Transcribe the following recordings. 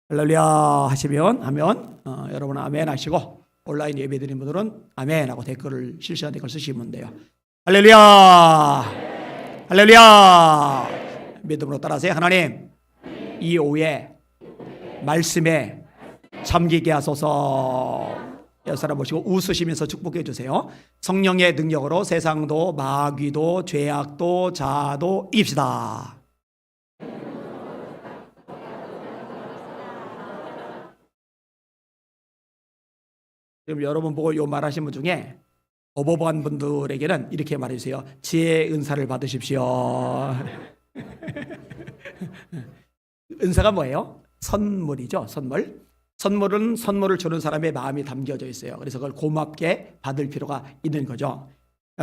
할렐루야 하면 여러분 아멘 하시고, 온라인 예배 드리는 분들은 아멘 하고 댓글을, 실시간 댓글 쓰시면 돼요. 할렐루야, 할렐루야. 믿음으로 따라하세요. 하나님, 이 오후에 말씀에 잠기게 하소서. 여섯 사람 보시고 웃으시면서 축복해 주세요. 성령의 능력으로 세상도 마귀도 죄악도 자도 이깁시다. 그럼 여러분 보고 요 말하신 분 중에 어버버한 분들에게는 이렇게 말해주세요. 지혜의 은사를 받으십시오. 은사가 뭐예요? 선물이죠. 선물은 선물을 주는 사람의 마음이 담겨져 있어요. 그래서 그걸 고맙게 받을 필요가 있는 거죠.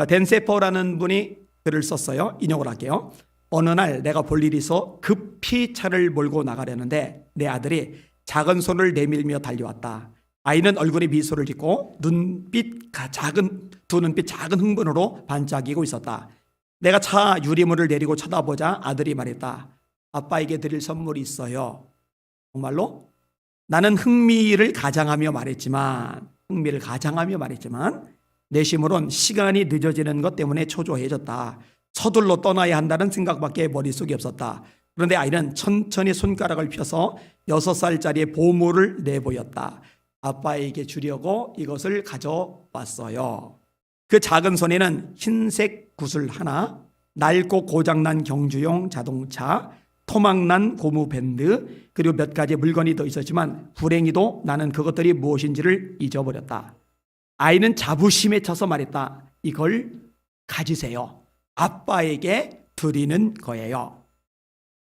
댄세퍼라는 분이 글을 썼어요. 인용을 할게요. 어느 날 내가 볼 일이 있어 급히 차를 몰고 나가려는데 내 아들이 작은 손을 내밀며 달려왔다. 아이는 얼굴에 미소를 짓고 두 눈빛 작은 흥분으로 반짝이고 있었다. 내가 차 유리문을 내리고 쳐다보자 아들이 말했다. 아빠에게 드릴 선물이 있어요. 정말로? 나는 흥미를 가장하며 말했지만 내심으론 시간이 늦어지는 것 때문에 초조해졌다. 서둘러 떠나야 한다는 생각밖에 머릿속에 없었다. 그런데 아이는 천천히 손가락을 펴서 6살짜리의 보물을 내보였다. 아빠에게 주려고 이것을 가져왔어요. 그 작은 손에는 흰색 구슬 하나, 낡고 고장난 경주용 자동차, 토막난 고무 밴드, 그리고 몇 가지 물건이 더 있었지만 불행히도 나는 그것들이 무엇인지를 잊어버렸다. 아이는 자부심에 차서 말했다. 이걸 가지세요. 아빠에게 드리는 거예요.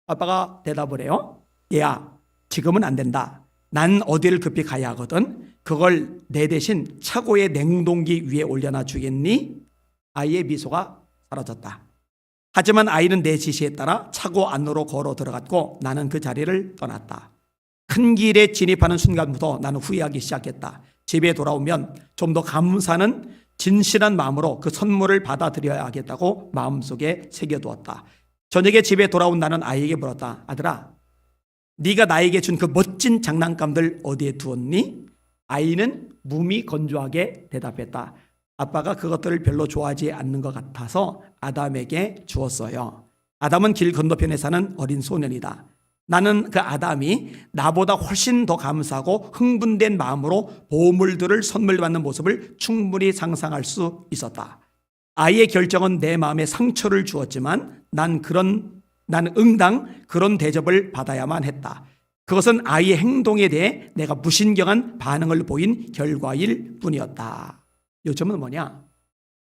아빠가 대답을 해요. 얘야, 지금은 안 된다. 난 어디를 급히 가야 하거든. 그걸 내 대신 차고의 냉동기 위에 올려놔 주겠니? 아이의 미소가 사라졌다. 하지만 아이는 내 지시에 따라 차고 안으로 걸어 들어갔고 나는 그 자리를 떠났다. 큰 길에 진입하는 순간부터 나는 후회하기 시작했다. 집에 돌아오면 좀 더 감사는 진실한 마음으로 그 선물을 받아들여야 하겠다고 마음속에 새겨두었다. 저녁에 집에 돌아온 나는 아이에게 물었다. 아들아, 네가 나에게 준 그 멋진 장난감들 어디에 두었니? 아이는 무미건조하게 대답했다. 아빠가 그것들을 별로 좋아하지 않는 것 같아서 아담에게 주었어요. 아담은 길 건너편에 사는 어린 소년이다. 나는 그 아담이 나보다 훨씬 더 감사하고 흥분된 마음으로 보물들을 선물 받는 모습을 충분히 상상할 수 있었다. 아이의 결정은 내 마음에 상처를 주었지만 나는 응당 그런 대접을 받아야만 했다. 그것은 아이의 행동에 대해 내가 무신경한 반응을 보인 결과일 뿐이었다. 요점은 뭐냐?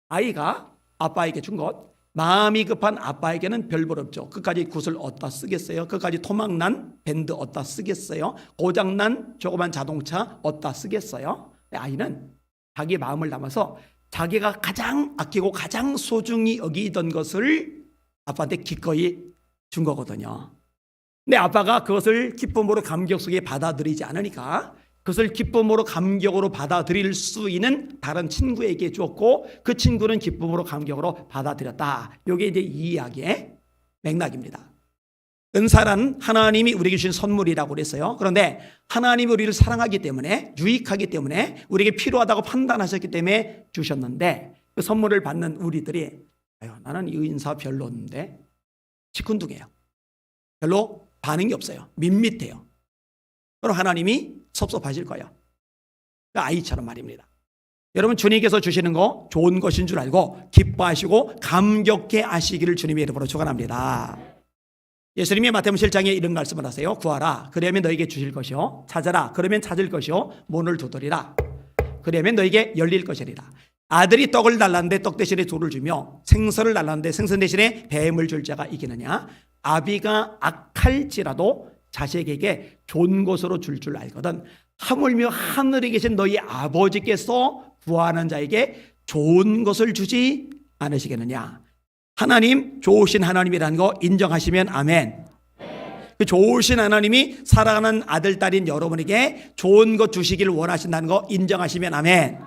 아이가 아빠에게 준 것, 마음이 급한 아빠에게는 별볼 없죠. 그까지 구슬 어디다 쓰겠어요? 그까지 토막난 밴드 어디다 쓰겠어요? 고장난 조그만 자동차 어디다 쓰겠어요? 아이는 자기 마음을 담아서 자기가 가장 아끼고 가장 소중히 여기던 것을 아빠한테 기꺼이 준 거거든요. 근데 아빠가 그것을 기쁨으로 감격 속에 받아들이지 않으니까 그것을 기쁨으로 감격으로 받아들일 수 있는 다른 친구에게 주었고 그 친구는 기쁨으로 감격으로 받아들였다. 이게 이제 이 이야기의 맥락입니다. 은사란 하나님이 우리에게 주신 선물이라고 그랬어요. 그런데 하나님이 우리를 사랑하기 때문에, 유익하기 때문에, 우리에게 필요하다고 판단하셨기 때문에 주셨는데 그 선물을 받는 우리들이 나는 이 은사 별로 없는데 시큰둥해요. 별로 반응이 없어요. 밋밋해요. 그럼 하나님이 섭섭하실 거예요. 아이처럼 말입니다. 여러분, 주님께서 주시는 거 좋은 것인 줄 알고 기뻐하시고 감격해 하시기를 주님의 이름으로 축원합니다. 예수님이 마태복음 7장에 이런 말씀을 하세요. 구하라, 그러면 너에게 주실 것이요. 찾아라, 그러면 찾을 것이요. 문을 두드리라, 그러면 너에게 열릴 것이리라. 아들이 떡을 달랐는데 떡 대신에 돌을 주며 생선을 달랐는데 생선 대신에 뱀을 줄 자가 이기느냐? 아비가 악할지라도 자식에게 좋은 것으로 줄 알거든. 하물며 하늘에 계신 너희 아버지께서 구하는 자에게 좋은 것을 주지 않으시겠느냐? 하나님, 좋으신 하나님이라는 거 인정하시면 아멘. 그 좋으신 하나님이 사랑하는 아들, 딸인 여러분에게 좋은 것 주시기를 원하신다는 거 인정하시면 아멘.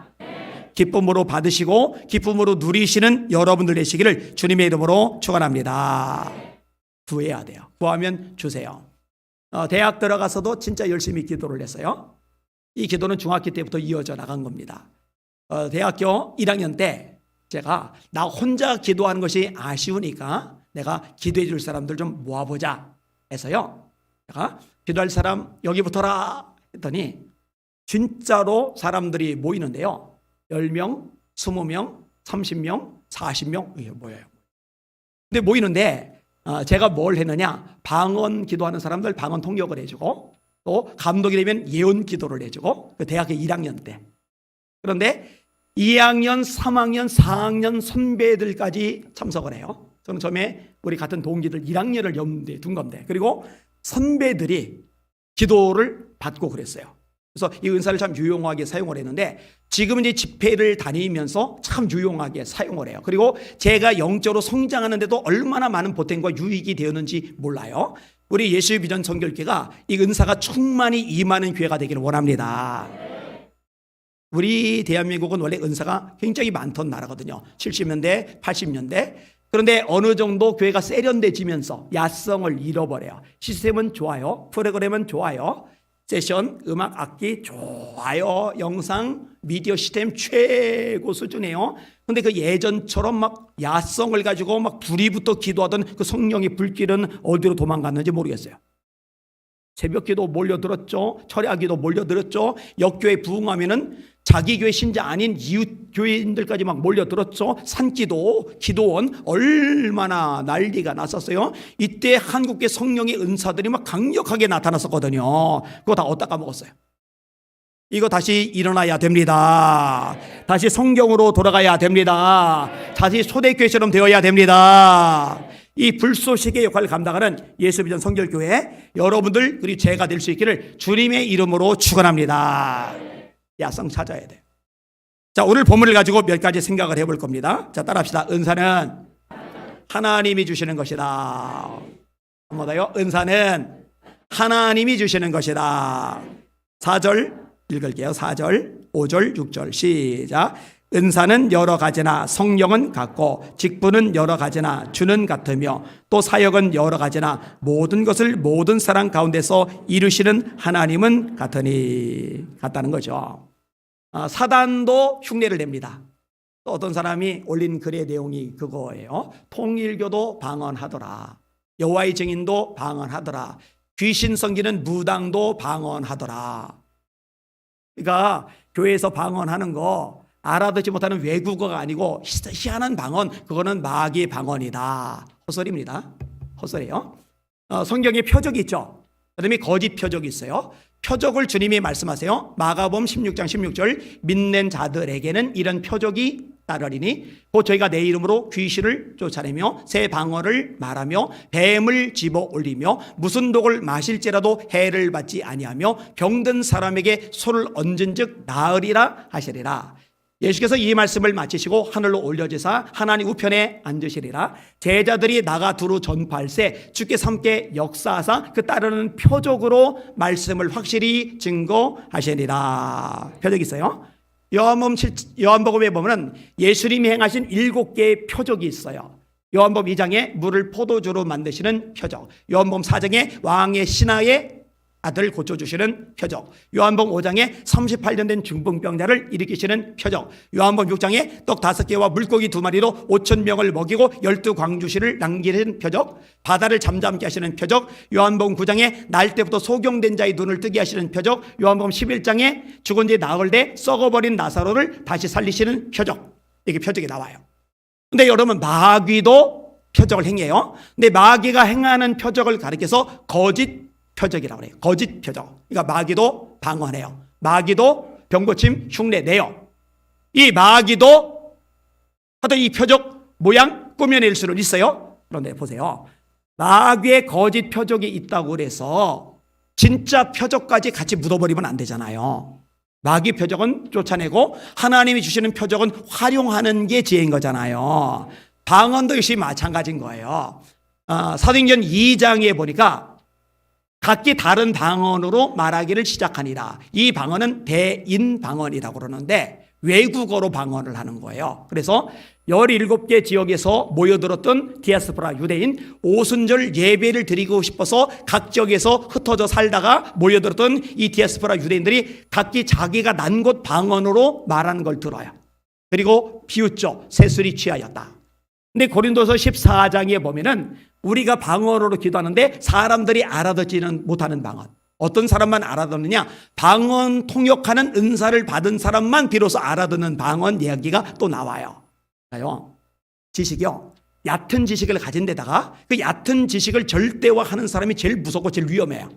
기쁨으로 받으시고 기쁨으로 누리시는 여러분들 되시기를 주님의 이름으로 축원합니다. 구해야 돼요. 구하면 주세요. 대학 들어가서도 진짜 열심히 기도를 했어요. 이 기도는 중학교 때부터 이어져 나간 겁니다. 대학교 1학년 때 제가 나 혼자 기도하는 것이 아쉬우니까 내가 기도해 줄 사람들 좀 모아보자 해서요. 제가 기도할 사람 여기 붙어라 했더니 진짜로 사람들이 모이는데요. 10명, 20명, 30명, 40명 이게 뭐예요? 근데 모이는데 제가 뭘 했느냐? 방언 기도하는 사람들 방언 통역을 해주고 또 감독이 되면 예언 기도를 해주고 그 대학교 1학년 때. 그런데 2학년, 3학년, 4학년 선배들까지 참석을 해요. 저는 처음에 우리 같은 동기들 1학년을 염두에 둔 건데 그리고 선배들이 기도를 받고 그랬어요. 그래서 이 은사를 참 유용하게 사용을 했는데 지금 이제 집회를 다니면서 참 유용하게 사용을 해요. 그리고 제가 영적으로 성장하는데도 얼마나 많은 보탬과 유익이 되었는지 몰라요. 우리 예수의 비전 선결교회가 이 은사가 충만히 임하는 교회가 되기를 원합니다. 우리 대한민국은 원래 은사가 굉장히 많던 나라거든요. 70년대, 80년대. 그런데 어느 정도 교회가 세련돼지면서 야성을 잃어버려요. 시스템은 좋아요. 프로그램은 좋아요. 세션, 음악, 악기 좋아요. 영상, 미디어 시스템 최고 수준이에요. 근데 그 예전처럼 막 야성을 가지고 막 불이 붙어 기도하던 그 성령의 불길은 어디로 도망갔는지 모르겠어요. 새벽기도 몰려들었죠. 철야기도 몰려들었죠. 역교회 부흥하면은 자기 교회 신자 아닌 이웃 교회인들까지 막 몰려들었죠. 산기도, 기도원 얼마나 난리가 났었어요. 이때 한국계 성령의 은사들이 막 강력하게 나타났었거든요. 그거 다 어디다 까먹었어요. 이거 다시 일어나야 됩니다. 다시 성경으로 돌아가야 됩니다. 다시 초대교회처럼 되어야 됩니다. 이 불쏘시개의 역할을 감당하는 예수비전 성결교회 여러분들 그리고 제가 될 수 있기를 주님의 이름으로 축원합니다. 야성 찾아야 돼요. 자, 오늘 본문을 가지고 몇 가지 생각을 해볼 겁니다. 자, 따라합시다. 은사는 하나님이 주시는 것이다. 한 번 더요. 은사는 하나님이 주시는 것이다. 4절 읽을게요. 4절, 5절, 6절 시작. 은사는 여러 가지나 성령은 같고 직분은 여러 가지나 주는 같으며 또 사역은 여러 가지나 모든 것을 모든 사람 가운데서 이루시는 하나님은 같다는 거죠. 사단도 흉내를 냅니다. 또 어떤 사람이 올린 글의 내용이 그거예요. 통일교도 방언하더라. 여호와의 증인도 방언하더라. 귀신 섬기는 무당도 방언하더라. 그러니까 교회에서 방언하는 거 알아듣지 못하는 외국어가 아니고 희한한 방언, 그거는 마귀의 방언이다. 헛소리입니다. 헛소리예요. 성경에 표적이 있죠. 그다음에 거짓 표적이 있어요. 표적을 주님이 말씀하세요. 마가복음 16장 16절 믿는 자들에게는 이런 표적이 따르리니 곧 저희가 내 이름으로 귀신을 쫓아내며 새 방언을 말하며 뱀을 집어 올리며 무슨 독을 마실지라도 해를 받지 아니하며 병든 사람에게 손을 얹은 즉 나으리라 하시리라. 예수께서 이 말씀을 마치시고 하늘로 올려지사 하나님 우편에 앉으시리라. 제자들이 나가 두루 전파할세 주께서 함께 역사하사 그 따르는 표적으로 말씀을 확실히 증거하시리라. 표적이 있어요. 요한복음에 보면 예수님이 행하신 7개의 표적이 있어요. 요한복음 2장에 물을 포도주로 만드시는 표적, 요한복음 4장에 왕의 신하의 아들 고쳐주시는 표적, 요한복음 5장에 38년 된 중풍병자를 일으키시는 표적, 요한복음 6장에 떡 5개와 물고기 2마리로 5,000명을 먹이고 12광주시를 남기는 표적, 바다를 잠잠케 하시는 표적, 요한복음 9장에 날 때부터 소경된 자의 눈을 뜨게 하시는 표적, 요한복음 11장에 죽은 지 나흘 돼 썩어버린 나사로를 다시 살리시는 표적. 이게 표적이 나와요. 근데 여러분 마귀도 표적을 행해요. 근데 마귀가 행하는 표적을 가리켜서 거짓 표적이라고 해요. 거짓 표적. 그러니까 마귀도 방언해요. 마귀도 병고침 흉내 내요. 이 마귀도 하여튼 이 표적 모양 꾸며낼 수는 있어요. 그런데 보세요. 마귀의 거짓 표적이 있다고 그래서 진짜 표적까지 같이 묻어버리면 안 되잖아요. 마귀 표적은 쫓아내고 하나님이 주시는 표적은 활용하는 게 지혜인 거잖아요. 방언도 역시 마찬가지인 거예요. 사도행전 2장에 보니까 각기 다른 방언으로 말하기를 시작하니라. 이 방언은 대인 방언이라고 그러는데 외국어로 방언을 하는 거예요. 그래서 17개 지역에서 모여들었던 디아스포라 유대인 오순절 예배를 드리고 싶어서 각 지역에서 흩어져 살다가 모여들었던 이 디아스포라 유대인들이 각기 자기가 난 곳 방언으로 말하는 걸 들어요. 그리고 비웃죠. 새술이 취하였다. 근데 고린도서 14장에 보면은 우리가 방언으로 기도하는데 사람들이 알아듣지는 못하는 방언. 어떤 사람만 알아듣느냐? 방언 통역하는 은사를 받은 사람만 비로소 알아듣는 방언 이야기가 또 나와요. 지식이요. 얕은 지식을 가진 데다가 그 얕은 지식을 절대화하는 사람이 제일 무섭고 제일 위험해요.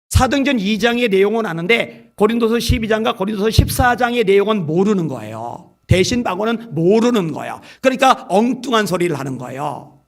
사도행전 2장의 내용은 아는데 고린도서 12장과 고린도서 14장의 내용은 모르는 거예요. 대신 방언은 모르는 거예요. 그러니까 엉뚱한 소리를 하는 거예요.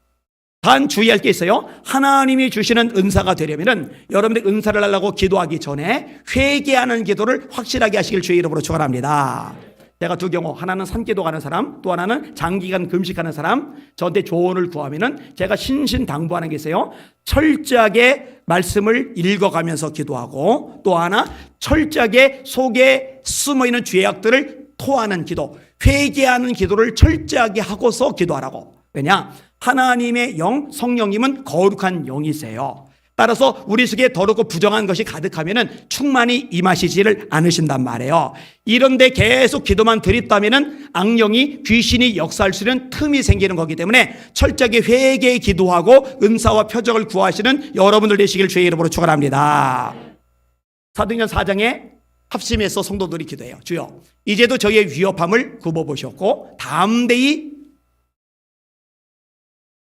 단 주의할 게 있어요. 하나님이 주시는 은사가 되려면은 여러분들이 은사를 하려고 기도하기 전에 회개하는 기도를 확실하게 하시길 주의 이름으로 축원합니다. 제가 두 경우, 하나는 산기도 가는 사람, 또 하나는 장기간 금식하는 사람, 저한테 조언을 구하면은 제가 신신당부하는 게 있어요. 철저하게 말씀을 읽어가면서 기도하고, 또 하나 철저하게 속에 숨어있는 죄악들을 토하는 기도, 회개하는 기도를 철저하게 하고서 기도하라고. 왜냐? 하나님의 영, 성령님은 거룩한 영이세요. 따라서 우리 속에 더럽고 부정한 것이 가득하면은 충만히 임하시지를 않으신단 말이에요. 이런데 계속 기도만 드립다면은 악령이, 귀신이 역사할 수 있는 틈이 생기는 거기 때문에 철저하게 회개에 기도하고 은사와 표적을 구하시는 여러분들 되시길 주의 이름으로 축원합니다. 사도행전 4장에 합심해서 성도들이 기도해요. 주여, 이제도 저희의 위협함을 굽어보셨고 담대히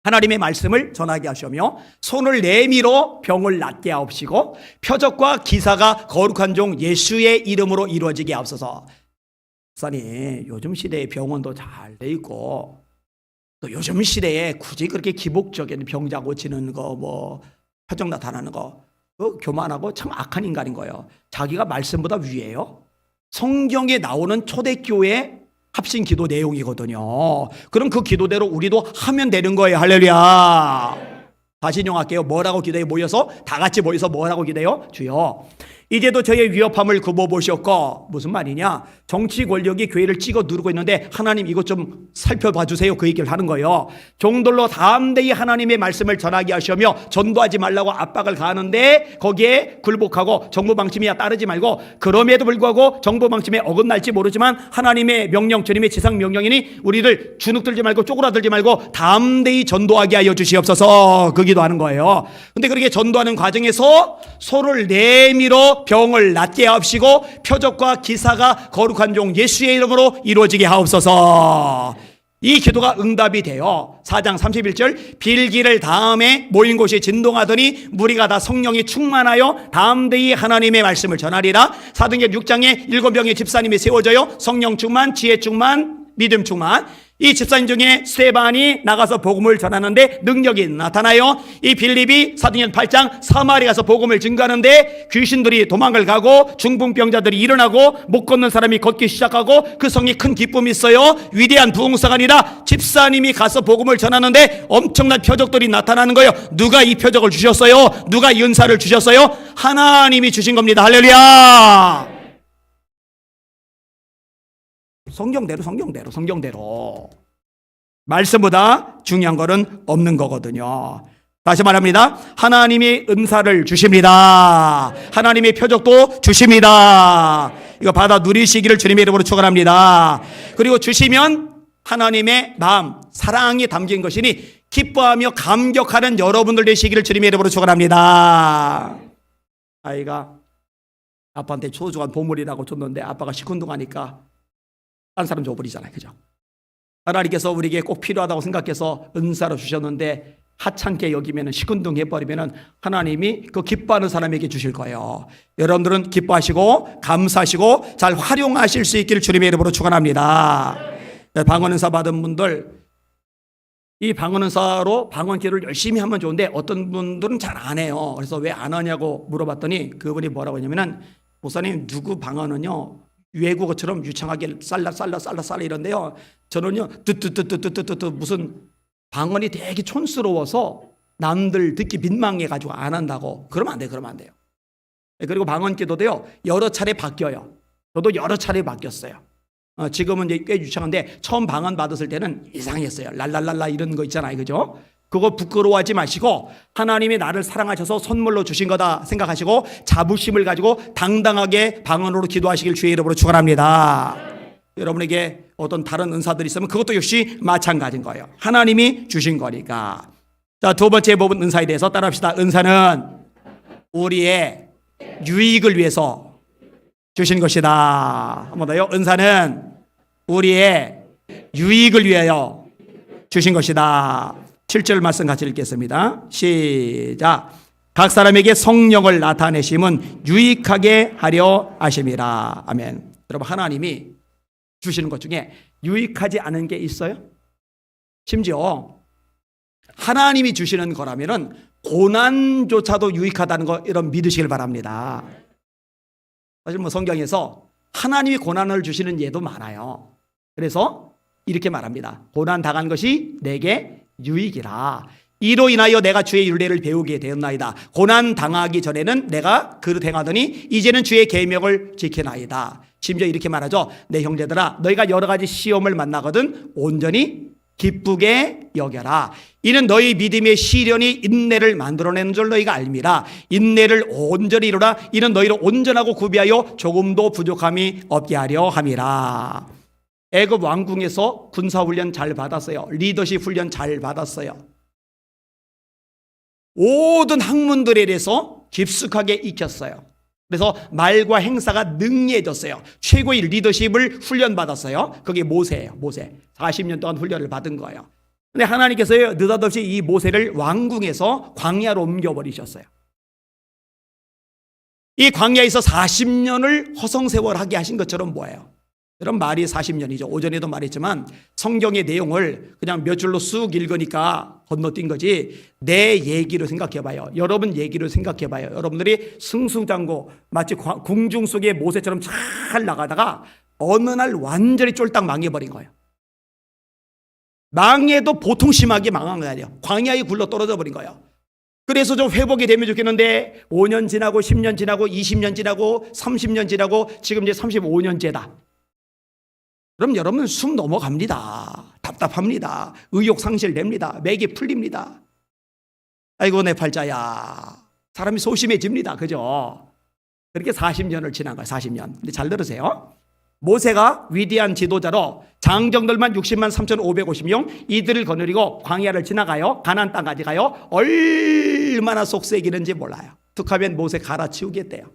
하나님의 말씀을 전하게 하시며 손을 내밀어 병을 낫게 하옵시고 표적과 기사가 거룩한 종 예수의 이름으로 이루어지게 하옵소서. 목사님, 요즘 시대에 병원도 잘 돼 있고 또 요즘 시대에 굳이 그렇게 기복적인 병자 고치는 거, 뭐 표적 나타나는 거, 교만하고 참 악한 인간인 거예요. 자기가 말씀보다 위에요. 성경에 나오는 초대교회 합심 기도 내용이거든요. 그럼 그 기도대로 우리도 하면 되는 거예요. 할렐루야. 다시 인용할게요. 뭐라고 기도해? 모여서 다 같이 모여서 뭐라고 기도해요? 주여, 이제도 저의 위협함을 굽어보셨고. 무슨 말이냐? 정치 권력이 교회를 찍어 누르고 있는데 하나님 이것 좀 살펴봐 주세요. 그 얘기를 하는 거예요. 종들로 담대히 하나님의 말씀을 전하게 하시며 전도하지 말라고 압박을 가하는데 거기에 굴복하고 정부 방침이야 따르지 말고, 그럼에도 불구하고 정부 방침에 어긋날지 모르지만 하나님의 명령, 주님의 지상 명령이니 우리를 주눅들지 말고 쪼그라들지 말고 담대히 전도하게 하여 주시옵소서. 그 기도하는 거예요. 근데 그렇게 전도하는 과정에서 손을 내밀어 병을 낫게 하옵시고 표적과 기사가 거룩한 종 예수의 이름으로 이루어지게 하옵소서. 이 기도가 응답이 돼요. 4장 31절 빌기를 다음에 모인 곳이 진동하더니 무리가 다 성령이 충만하여 담대히 하나님의 말씀을 전하리라. 사도행전 6장에 7명의 집사님이 세워져요. 성령 충만, 지혜 충만, 믿음 충만. 이 집사님 중에 스데반이 나가서 복음을 전하는데 능력이 나타나요. 이 빌립이 사도행전 8장 사마리아 가서 복음을 증거하는데 귀신들이 도망을 가고 중풍병자들이 일어나고 못 걷는 사람이 걷기 시작하고 그 성이 큰 기쁨이 있어요. 위대한 부흥사가 아니라 집사님이 가서 복음을 전하는데 엄청난 표적들이 나타나는 거예요. 누가 이 표적을 주셨어요? 누가 이 은사를 주셨어요? 하나님이 주신 겁니다. 할렐루야. 성경대로 말씀보다 중요한 거는 없는 거거든요. 다시 말합니다. 하나님이 은사를 주십니다. 하나님의 표적도 주십니다. 이거 받아 누리시기를 주님의 이름으로 축원합니다. 그리고 주시면 하나님의 마음, 사랑이 담긴 것이니 기뻐하며 감격하는 여러분들 되시기를 주님의 이름으로 축원합니다. 아이가 아빠한테 소중한 보물이라고 줬는데 아빠가 시큰둥하니까 딴 사람 줘버리잖아요. 그죠? 하나님께서 우리에게 꼭 필요하다고 생각해서 은사로 주셨는데 하찮게 여기면 시큰둥해버리면 하나님이 그 기뻐하는 사람에게 주실 거예요. 여러분들은 기뻐하시고 감사하시고 잘 활용하실 수 있기를 주님의 이름으로 축원합니다. 방언은사 받은 분들, 이 방언은사로 방언기도를 열심히 하면 좋은데 어떤 분들은 잘 안 해요. 그래서 왜 안 하냐고 물어봤더니 그분이 뭐라고 했냐면은, 목사님 누구 방언은요 외국어처럼 유창하게 살라 이런데요, 저는요 뜨뜨뜨뜨뜨뜨 무슨 방언이 되게 촌스러워서 남들 듣기 민망해가지고 안 한다고. 그러면 안 돼요. 그리고 방언 기도도요 여러 차례 바뀌어요. 저도 여러 차례 바뀌었어요. 지금은 이제 꽤 유창한데 처음 방언 받았을 때는 이상했어요. 랄랄랄라 이런 거 있잖아요. 그죠? 그거 부끄러워하지 마시고 하나님이 나를 사랑하셔서 선물로 주신 거다 생각하시고 자부심을 가지고 당당하게 방언으로 기도하시길 주의 이름으로 축원합니다. 여러분에게 어떤 다른 은사들이 있으면 그것도 역시 마찬가지인 거예요. 하나님이 주신 거니까. 자, 두 번째 부분 은사에 대해서 따라합시다. 은사는 우리의 유익을 위해서 주신 것이다. 한 번 더요. 은사는 우리의 유익을 위하여 주신 것이다. 7절 말씀 같이 읽겠습니다. 시작. 각 사람에게 성령을 나타내심은 유익하게 하려 하심이라. 아멘. 여러분, 하나님이 주시는 것 중에 유익하지 않은 게 있어요? 심지어 하나님이 주시는 거라면은 고난조차도 유익하다는 거 이런 믿으시길 바랍니다. 사실 뭐 성경에서 하나님이 고난을 주시는 예도 많아요. 그래서 이렇게 말합니다. 고난 당한 것이 내게 유익이라. 이로 인하여 내가 주의 율례를 배우게 되었나이다. 고난 당하기 전에는 내가 그릇 행하더니 이제는 주의 계명을 지키나이다. 심지어 이렇게 말하죠. 내 형제들아, 너희가 여러 가지 시험을 만나거든 온전히 기쁘게 여겨라. 이는 너희 믿음의 시련이 인내를 만들어내는 줄 너희가 알미라. 인내를 온전히 이루라. 이는 너희를 온전하고 구비하여 조금도 부족함이 없게 하려 함이라. 애굽 왕궁에서 군사훈련 잘 받았어요. 리더십 훈련 잘 받았어요. 모든 학문들에 대해서 깊숙하게 익혔어요. 그래서 말과 행사가 능리해졌어요. 최고의 리더십을 훈련받았어요. 그게 모세예요. 모세. 40년 동안 훈련을 받은 거예요. 근데 하나님께서 느닷없이 이 모세를 왕궁에서 광야로 옮겨버리셨어요. 이 광야에서 40년을 허송세월하게 하신 것처럼 뭐예요? 그런 말이 40년이죠. 오전에도 말했지만 성경의 내용을 그냥 몇 줄로 쑥 읽으니까 건너뛴 거지 내 얘기로 생각해봐요. 여러분 얘기로 생각해봐요. 여러분들이 승승장구 마치 궁중 속의 모세처럼 잘 나가다가 어느 날 완전히 쫄딱 망해버린 거예요. 망해도 보통 심하게 망한 거 아니에요. 광야에 굴러 떨어져 버린 거예요. 그래서 좀 회복이 되면 좋겠는데 5년 지나고 10년 지나고 20년 지나고 30년 지나고 지금 이제 35년째다. 그럼 여러분 숨 넘어갑니다. 답답합니다. 의욕 상실됩니다. 맥이 풀립니다. 아이고 내 팔자야. 사람이 소심해집니다. 그죠? 그렇게 40년을 지난 거예요. 40년. 근데 잘 들으세요. 모세가 위대한 지도자로 장정들만 60만 3,550명 이들을 거느리고 광야를 지나가요. 가나안 땅까지 가요. 얼마나 속색이는지 몰라요. 툭하면 모세 갈아치우겠대요.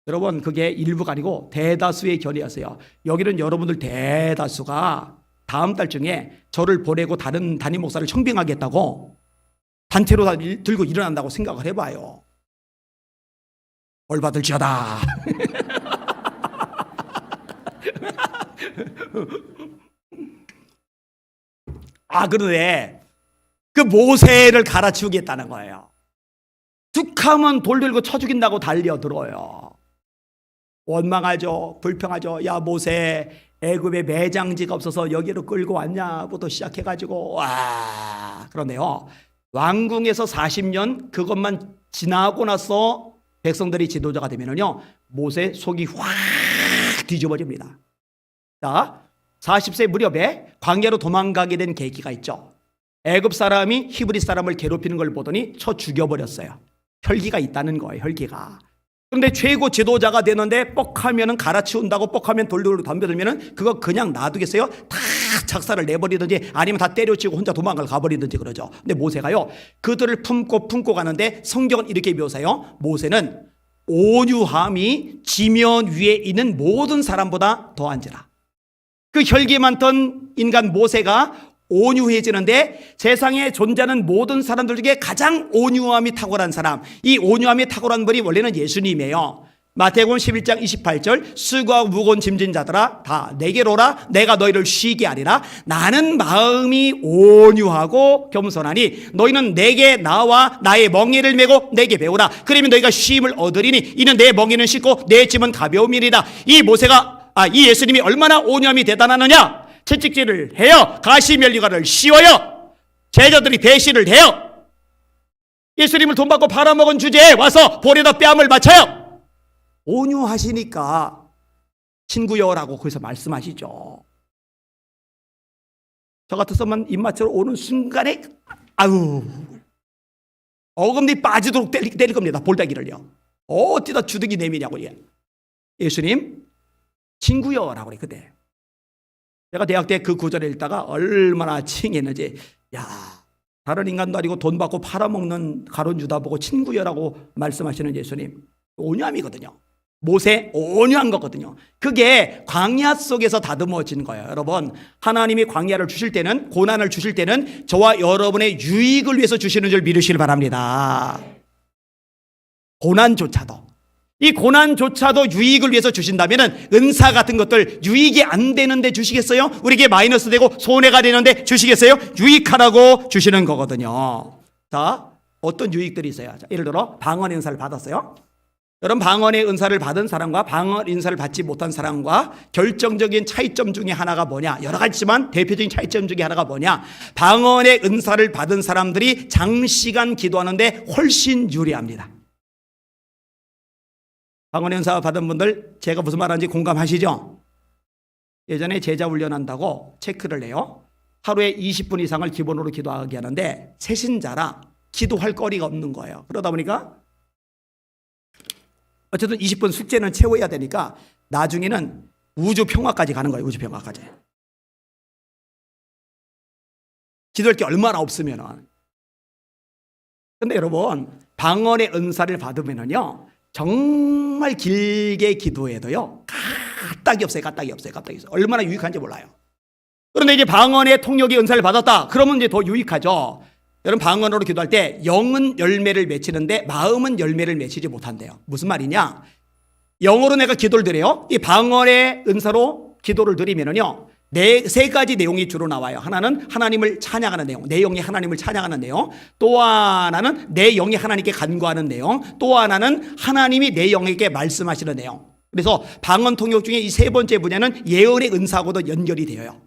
여러분 그게 일부가 아니고 대다수의 결의였어요. 여기는 여러분들 대다수가 다음 달 중에 저를 보내고 다른 담임 목사를 청빙하겠다고 단체로 들고 일어난다고 생각을 해봐요. 벌 받을지어다. 그런데 그 모세를 갈아치우겠다는 거예요. 툭하면 돌 들고 쳐 죽인다고 달려들어요. 원망하죠. 불평하죠. 야 모세 애굽에 매장지가 없어서 여기로 끌고 왔냐부터 시작해가지고 그런데요. 왕궁에서 40년 그것만 지나고 나서 백성들이 지도자가 되면은요 모세 속이 확 뒤집어집니다. 자 40세 무렵에 광야로 도망가게 된 계기가 있죠. 애굽 사람이 히브리 사람을 괴롭히는 걸 보더니 쳐 죽여버렸어요. 혈기가 있다는 거예요. 혈기가. 그런데 최고 지도자가 되는데 뻑하면은 갈아치운다고 뻑하면 돌돌 덤벼들면은 그거 그냥 놔두겠어요? 다 작사를 내버리든지 아니면 다 때려치고 혼자 도망을 가버리든지 그러죠. 근데 모세가요 그들을 품고 가는데 성경은 이렇게 묘사해요. 모세는 온유함이 지면 위에 있는 모든 사람보다 더한지라. 그 혈기 많던 인간 모세가 온유해지는데 세상에 존재하는 모든 사람들 중에 가장 온유함이 탁월한 사람, 이 온유함이 탁월한 분이 원래는 예수님이에요. 마태복음 11장 28절 수고하고 무거운 짐진 자들아 다 내게로 오라 내가 너희를 쉬게 하리라. 나는 마음이 온유하고 겸손하니 너희는 내게 나와 나의 멍에를 메고 내게 배우라. 그러면 너희가 쉼을 얻으리니 이는 내 멍에는 쉽고 내 짐은 가벼움이리라. 이 예수님이 얼마나 온유함이 대단하느냐. 채찍질을 해요. 가시면류관을 씌워요. 제자들이 배신을 해요. 예수님을 돈 받고 팔아먹은 주제에 와서 볼에다 뺨을 맞춰요. 온유하시니까 친구여라고 거기서 말씀하시죠. 저 같았으면 입맛으로 오는 순간에 아유 어금니 빠지도록 때릴 겁니다. 볼따기를요. 어디다 주둥이 내미냐고. 예수님 친구여라고 그래. 그때 제가 대학 때 그 구절을 읽다가 얼마나 칭했는지. 야, 다른 인간도 아니고 돈 받고 팔아먹는 가룟 유다 보고 친구여라고 말씀하시는 예수님. 온유함이거든요. 모세 온유한 거거든요. 그게 광야 속에서 다듬어진 거예요. 여러분, 하나님이 광야를 주실 때는, 고난을 주실 때는 저와 여러분의 유익을 위해서 주시는 줄 믿으시길 바랍니다. 고난조차도, 이 고난조차도 유익을 위해서 주신다면 은사 같은 것들 유익이 안 되는데 주시겠어요? 우리에게 마이너스 되고 손해가 되는데 주시겠어요? 유익하라고 주시는 거거든요. 자, 어떤 유익들이 있어요? 자, 예를 들어 방언의 은사를 받았어요. 여러분, 방언의 은사를 받은 사람과 방언 은사를 받지 못한 사람과 결정적인 차이점 중에 하나가 뭐냐? 여러 가지지만 대표적인 차이점 중에 하나가 뭐냐? 방언의 은사를 받은 사람들이 장시간 기도하는데 훨씬 유리합니다. 방언의 은사 받은 분들 제가 무슨 말하는지 공감하시죠? 예전에 제자 훈련한다고 체크를 해요. 하루에 20분 이상을 기본으로 기도하게 하는데 새신자라 기도할 거리가 없는 거예요. 그러다 보니까 어쨌든 20분 숙제는 채워야 되니까 나중에는 우주평화까지 가는 거예요. 우주평화까지. 기도할 게 얼마나 없으면은. 근데 여러분, 방언의 은사를 받으면은요, 정말 길게 기도해도요, 까딱이 없어요. 까딱이 없어요. 까딱이 없어요. 얼마나 유익한지 몰라요. 그런데 이제 방언의 통역의 은사를 받았다. 그러면 이제 더 유익하죠. 여러분, 방언으로 기도할 때 영은 열매를 맺히는데 마음은 열매를 맺히지 못한대요. 무슨 말이냐? 영어로 내가 기도를 드려요. 이 방언의 은사로 기도를 드리면은요, 세 가지 내용이 주로 나와요. 하나는 하나님을 찬양하는 내용, 내 영이 하나님을 찬양하는 내용. 또 하나는 내 영이 하나님께 간구하는 내용. 또 하나는 하나님이 내 영에게 말씀하시는 내용. 그래서 방언 통역 중에 이 세 번째 분야는 예언의 은사하고도 연결이 되어요.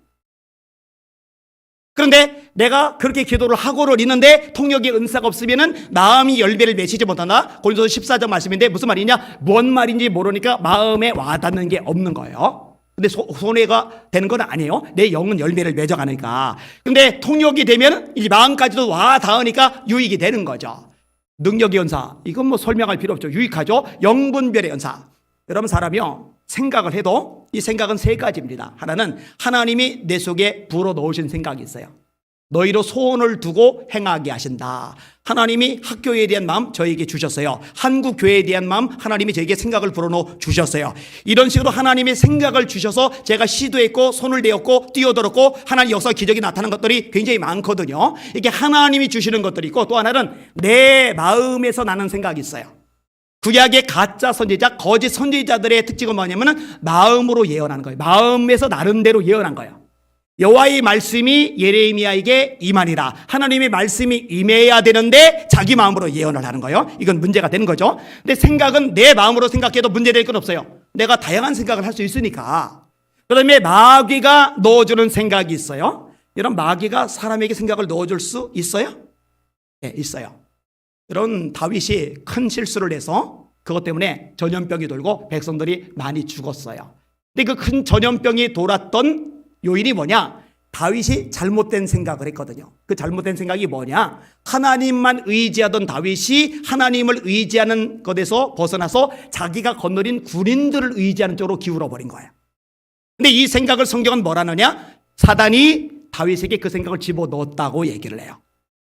그런데 내가 그렇게 기도를 하고를 있는데 통역의 은사가 없으면은 마음이 열매를 맺히지 못한다. 고린도서 14장 말씀인데 무슨 말이냐? 뭔 말인지 모르니까 마음에 와닿는 게 없는 거예요. 근데 손해가 되는 건 아니에요. 내 영은 열매를 맺어가니까. 근데 통역이 되면 이 마음까지도 와닿으니까 유익이 되는 거죠. 능력의 연사, 이건 뭐 설명할 필요 없죠. 유익하죠. 영분별의 연사. 여러분, 사람이요, 생각을 해도 이 생각은 세 가지입니다. 하나는 하나님이 내 속에 불어넣으신 생각이 있어요. 너희로 소원을 두고 행하게 하신다. 하나님이 학교에 대한 마음 저에게 주셨어요. 한국 교회에 대한 마음 하나님이 저에게 생각을 불어넣어 주셨어요. 이런 식으로 하나님의 생각을 주셔서 제가 시도했고 손을 대었고 뛰어들었고 하나님 역사 기적이 나타난 것들이 굉장히 많거든요. 이게 하나님이 주시는 것들이 있고, 또 하나는 내 마음에서 나는 생각이 있어요. 구약의 가짜 선지자, 거짓 선지자들의 특징은 뭐냐면은 마음으로 예언하는 거예요. 마음에서 나름대로 예언한 거예요. 여호와의 말씀이 예레미야에게 임하니라. 하나님의 말씀이 임해야 되는데 자기 마음으로 예언을 하는 거예요. 이건 문제가 되는 거죠. 근데 생각은 내 마음으로 생각해도 문제될 건 없어요. 내가 다양한 생각을 할 수 있으니까. 그다음에 마귀가 넣어주는 생각이 있어요. 이런 마귀가 사람에게 생각을 넣어줄 수 있어요? 네, 있어요. 이런 다윗이 큰 실수를 해서 그것 때문에 전염병이 돌고 백성들이 많이 죽었어요. 근데 그 큰 전염병이 돌았던 요인이 뭐냐? 다윗이 잘못된 생각을 했거든요. 그 잘못된 생각이 뭐냐? 하나님만 의지하던 다윗이 하나님을 의지하는 것에서 벗어나서 자기가 거느린 군인들을 의지하는 쪽으로 기울어 버린 거예요. 근데 이 생각을 성경은 뭐라느냐? 사단이 다윗에게 그 생각을 집어넣었다고 얘기를 해요.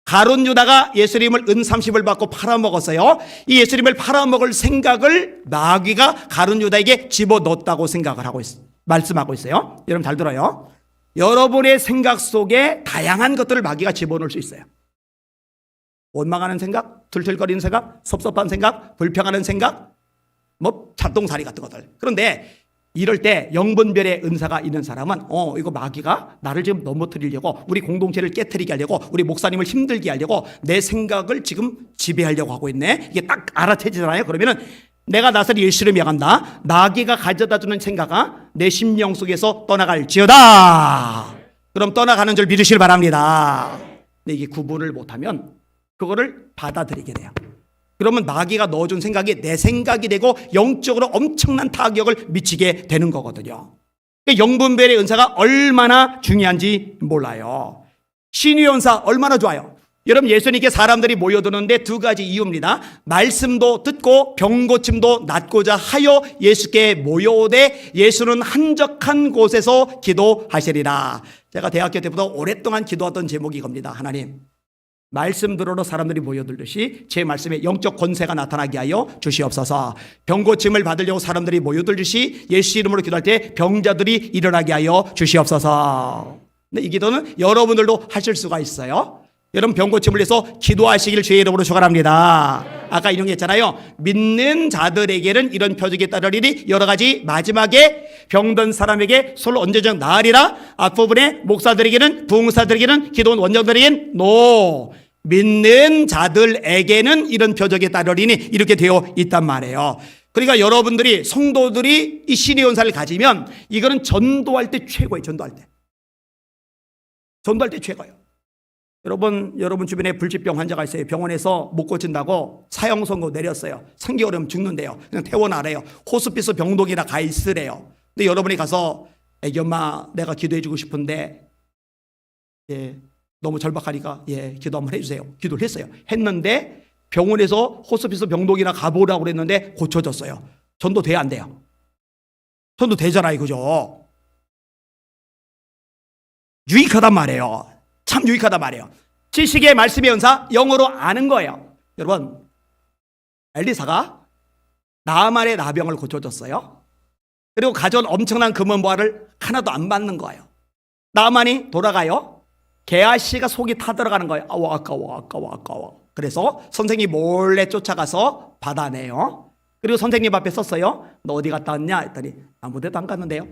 가룟 유다가 예수님을 은 30을 받고 팔아먹었어요. 이 예수님을 팔아먹을 생각을 마귀가 가룟 유다에게 집어넣었다고 생각을 하고 있어요. 말씀하고 있어요. 여러분 잘 들어요. 여러분의 생각 속에 다양한 것들을 마귀가 집어넣을 수 있어요. 원망하는 생각, 들틀거리는 생각, 섭섭한 생각, 불평하는 생각, 뭐 잡동사리 같은 것들. 그런데 이럴 때 영분별의 은사가 있는 사람은 이거 마귀가 나를 지금 넘어뜨리려고, 우리 공동체를 깨트리게 하려고, 우리 목사님을 힘들게 하려고 내 생각을 지금 지배하려고 하고 있네. 이게 딱 알아채지잖아요. 그러면은 내가 나서리 예수를 명한다. 마귀가 가져다주는 생각아 내 심령 속에서 떠나갈지어다. 그럼 떠나가는 줄 믿으시길 바랍니다. 근데 이게 구분을 못하면 그거를 받아들이게 돼요. 그러면 마귀가 넣어준 생각이 내 생각이 되고 영적으로 엄청난 타격을 미치게 되는 거거든요. 영분별의 은사가 얼마나 중요한지 몰라요. 신유의 은사 얼마나 좋아요. 여러분, 예수님께 사람들이 모여드는데 두 가지 이유입니다. 말씀도 듣고 병고침도 낫고자 하여 예수께 모여오되 예수는 한적한 곳에서 기도하시리라. 제가 대학교 때부터 오랫동안 기도했던 제목이 이겁니다. 하나님, 말씀 들으러 사람들이 모여들듯이 제 말씀에 영적 권세가 나타나게 하여 주시옵소서. 병고침을 받으려고 사람들이 모여들듯이 예수 이름으로 기도할 때 병자들이 일어나게 하여 주시옵소서. 근데 이 기도는 여러분들도 하실 수가 있어요. 여러분, 병고침을 위해서 기도하시길 주의 이름으로 축원합니다. 아까 이런 게 있잖아요. 믿는 자들에게는 이런 표적이 따르리니 여러 가지 마지막에 병든 사람에게 솔로 언제적 나으리라. 앞부분에 목사들에게는, 부흥사들에게는, 기도원 원장들에게는 노. 믿는 자들에게는 이런 표적이 따르리니 이렇게 되어 있단 말이에요. 그러니까 여러분들이, 성도들이 이 신의 은사를 가지면 이거는 전도할 때 최고예요. 전도할 때 최고예요. 여러분 주변에 불치병 환자가 있어요. 병원에서 못 고친다고 사형 선고 내렸어요. 3개월이면 죽는데요. 그냥 퇴원하래요. 호스피스 병동이나 가 있으래요. 근데 여러분이 가서 애기 엄마 내가 기도해 주고 싶은데 너무 절박하니까 기도 한번 해주세요. 기도를 했어요. 했는데 병원에서 호스피스 병동이나 가보라고 그랬는데 고쳐졌어요. 전도 돼야 안 돼요? 전도 되잖아요. 그죠? 유익하단 말이에요. 참 유익하단 말이에요. 지식의 말씀의 은사 영어로 아는 거예요. 여러분, 엘리사가 나아만의 나병을 고쳐줬어요. 그리고 가져온 엄청난 금은보화를 하나도 안 받는 거예요. 나아만이 돌아가요. 게하시가 속이 타들어가는 거예요. 아까워. 그래서 선생님이 몰래 쫓아가서 받아내요. 그리고 선생님 앞에 썼어요. 너 어디 갔다 왔냐 했더니 아무 데도 안 갔는데요.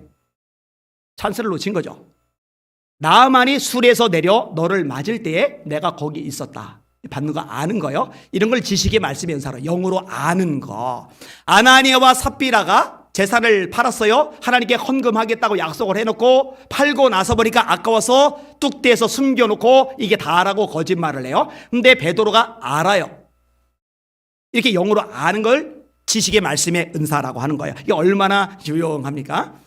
찬스를 놓친 거죠. 나아만이 술에서 내려 너를 맞을 때에 내가 거기 있었다. 받는 거 아는 거요. 이런 걸 지식의 말씀의 은사로 영으로 아는 거. 아나니아와 삽비라가 재산을 팔았어요. 하나님께 헌금하겠다고 약속을 해놓고 팔고 나서 보니까 아까워서 뚝대에서 숨겨놓고 이게 다라고 거짓말을 해요. 근데 베드로가 알아요. 이렇게 영으로 아는 걸 지식의 말씀의 은사라고 하는 거예요. 이게 얼마나 유용합니까?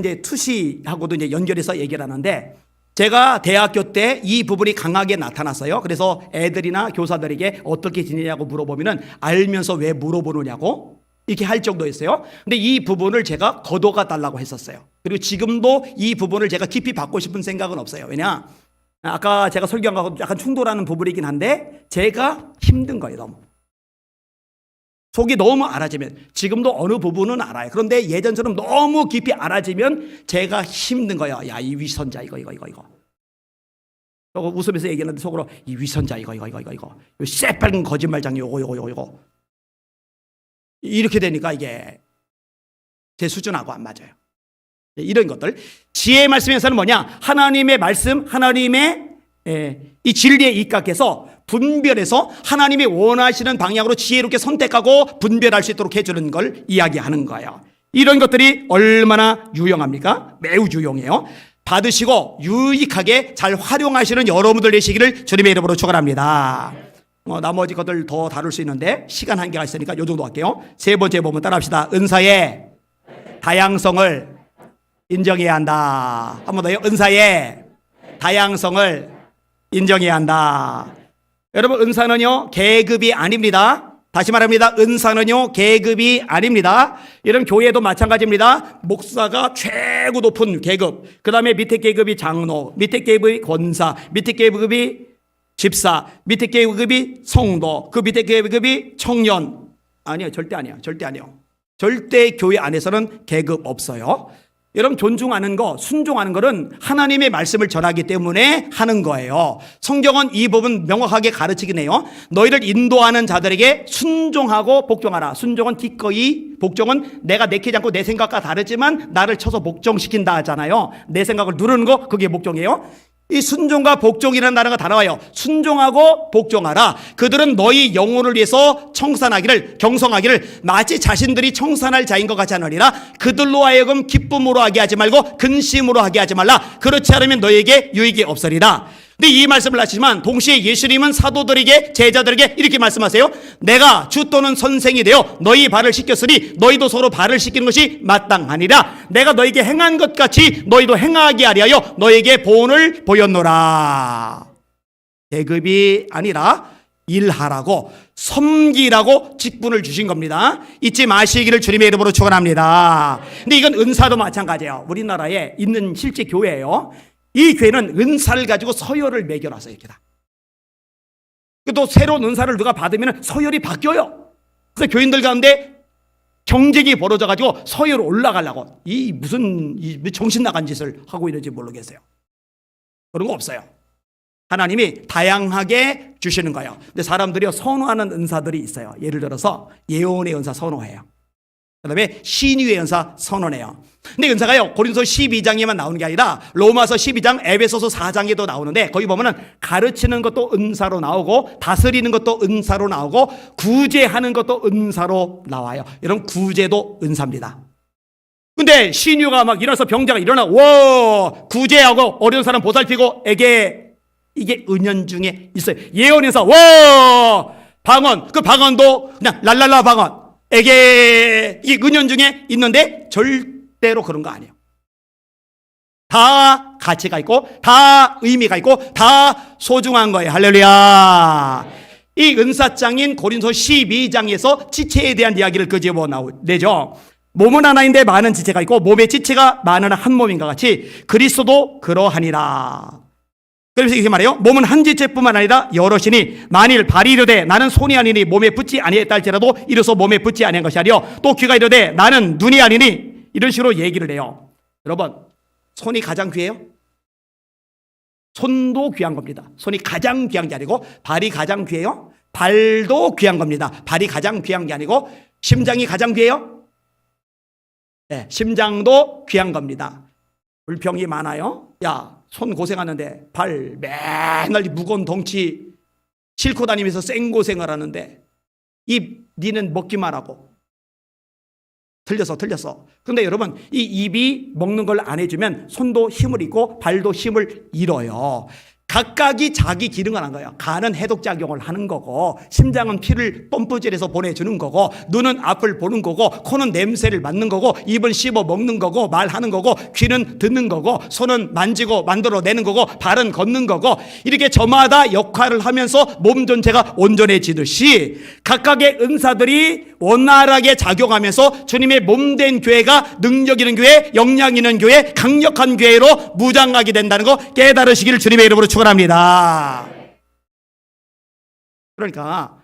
이제 투시하고도 이제 연결해서 얘기를 하는데, 제가 대학교 때 이 부분이 강하게 나타났어요. 그래서 애들이나 교사들에게 어떻게 지내냐고 물어보면은 알면서 왜 물어보느냐고 이렇게 할 정도였어요. 근데 이 부분을 제가 거둬가 달라고 했었어요. 그리고 지금도 이 부분을 제가 깊이 받고 싶은 생각은 없어요. 왜냐? 아까 제가 설교한 거하고 약간 충돌하는 부분이긴 한데 제가 힘든 거예요. 너무. 속이 너무 알아지면, 지금도 어느 부분은 알아요. 그런데 예전처럼 너무 깊이 알아지면 제가 힘든 거예요. 야, 이 위선자 이거. 웃으면서 얘기하는데 속으로 이 위선자 이거. 새빨간 거짓말장 요거. 이렇게 되니까 이게 제 수준하고 안 맞아요. 이런 것들. 지혜의 말씀에서는 뭐냐? 하나님의 말씀, 하나님의 이 진리에 입각해서 분별해서 하나님이 원하시는 방향으로 지혜롭게 선택하고 분별할 수 있도록 해주는 걸 이야기하는 거예요. 이런 것들이 얼마나 유용합니까? 매우 유용해요. 받으시고 유익하게 잘 활용하시는 여러분들 되시기를 주님의 이름으로 축원합니다. 나머지 것들 더 다룰 수 있는데 시간 한계가 있으니까 요 정도 할게요. 세 번째 부분 따라합시다. 은사의 다양성을 인정해야 한다. 한 번 더요. 은사의 다양성을 인정해야 한다. 여러분, 은사는요 계급이 아닙니다. 다시 말합니다. 은사는요 계급이 아닙니다. 여러분, 교회도 마찬가지입니다. 목사가 최고 높은 계급, 그 다음에 밑에 계급이 장로, 밑에 계급이 권사, 밑에 계급이 집사, 밑에 계급이 성도, 그 밑에 계급이 청년. 아니에요. 절대 아니에요. 절대 교회 안에서는 계급 없어요. 여러분, 존중하는 거, 순종하는 거는 하나님의 말씀을 전하기 때문에 하는 거예요. 성경은 이 부분 명확하게 가르치긴 해요. 너희를 인도하는 자들에게 순종하고 복종하라. 순종은 기꺼이, 복종은 내가 내키지 않고 내 생각과 다르지만 나를 쳐서 복종시킨다 하잖아요. 내 생각을 누르는 거, 그게 복종이에요. 이 순종과 복종이라는 단어가 다 나와요. 순종하고 복종하라. 그들은 너희 영혼을 위해서 청산하기를, 경성하기를 마치 자신들이 청산할 자인 것 같지 않으리라. 그들로 하여금 기쁨으로 하게 하지 말고 근심으로 하게 하지 말라. 그렇지 않으면 너희에게 유익이 없으리라. 근데 이 말씀을 하시지만 동시에 예수님은 사도들에게 제자들에게 이렇게 말씀하세요. 내가 주 또는 선생이 되어 너희 발을 씻겼으니 너희도 서로 발을 씻기는 것이 마땅하니라. 내가 너희에게 행한 것 같이 너희도 행하게 하리하여 너희에게 본을 보였노라. 계급이 아니라 일하라고, 섬기라고 직분을 주신 겁니다. 잊지 마시기를 주님의 이름으로 축원합니다. 근데 이건 은사도 마찬가지예요. 우리나라에 있는 실제 교회예요. 이 교회는 은사를 가지고 서열을 매겨놨어요. 이렇게 다. 또 새로운 은사를 누가 받으면 서열이 바뀌어요. 그래서 교인들 가운데 경쟁이 벌어져가지고 서열 올라가려고 이 정신 나간 짓을 하고 있는지 모르겠어요. 그런 거 없어요. 하나님이 다양하게 주시는 거예요. 근데 사람들이 선호하는 은사들이 있어요. 예를 들어서 예언의 은사 선호해요. 그 다음에 신유의 은사 선언해요. 근데 은사가요, 고린도서 12장에만 나오는 게 아니라 로마서 12장, 에베소서 4장에도 나오는데 거기 보면은 가르치는 것도 은사로 나오고 다스리는 것도 은사로 나오고 구제하는 것도 은사로 나와요. 이런 구제도 은사입니다. 근데 신유가 막 일어나서 병자가 일어나 와 구제하고 어려운 사람 보살피고 이게 은연 중에 있어요. 예언 은사 와 방언, 그 방언도 그냥 랄랄라 방언 이게 은연 중에 있는데 절대로 그런 거 아니에요. 다 가치가 있고 다 의미가 있고 다 소중한 거예요. 할렐루야. 이 은사장인 고린도 12장에서 지체에 대한 이야기를 끄집어내죠. 몸은 하나인데 많은 지체가 있고 몸의 지체가 많은 한 몸인가 같이 그리스도도 그러하니라. 그래서 이렇게 말해요. 몸은 한 지체뿐만 아니라 여럿이니 만일 발이 이르되 나는 손이 아니니 몸에 붙지 아니했다 할지라도 이로써 몸에 붙지 아니한 것이 아니요 또 귀가 이르되 나는 눈이 아니니 이런 식으로 얘기를 해요. 여러분, 손이 가장 귀해요? 손도 귀한 겁니다. 손이 가장 귀한 게 아니고 발이 가장 귀해요? 발도 귀한 겁니다. 발이 가장 귀한 게 아니고 심장이 가장 귀해요? 네, 심장도 귀한 겁니다. 불평이 많아요. 야, 손 고생하는데 발 맨날 무거운 덩치 싣고 다니면서 생고생을 하는데 입 니는 먹기만 하고. 틀렸어. 근데 여러분, 이 입이 먹는 걸 안 해주면 손도 힘을 잃고 발도 힘을 잃어요. 각각이 자기 기능을 한 거예요. 간은 해독작용을 하는 거고 심장은 피를 펌프질해서 보내주는 거고 눈은 앞을 보는 거고 코는 냄새를 맡는 거고 입은 씹어 먹는 거고 말하는 거고 귀는 듣는 거고 손은 만지고 만들어내는 거고 발은 걷는 거고 이렇게 저마다 역할을 하면서 몸 전체가 온전해지듯이 각각의 은사들이 원활하게 작용하면서 주님의 몸된 교회가 능력 있는 교회, 역량 있는 교회, 강력한 교회로 무장하게 된다는 거 깨달으시기를 주님의 이름으로 축원합니다. 그러니까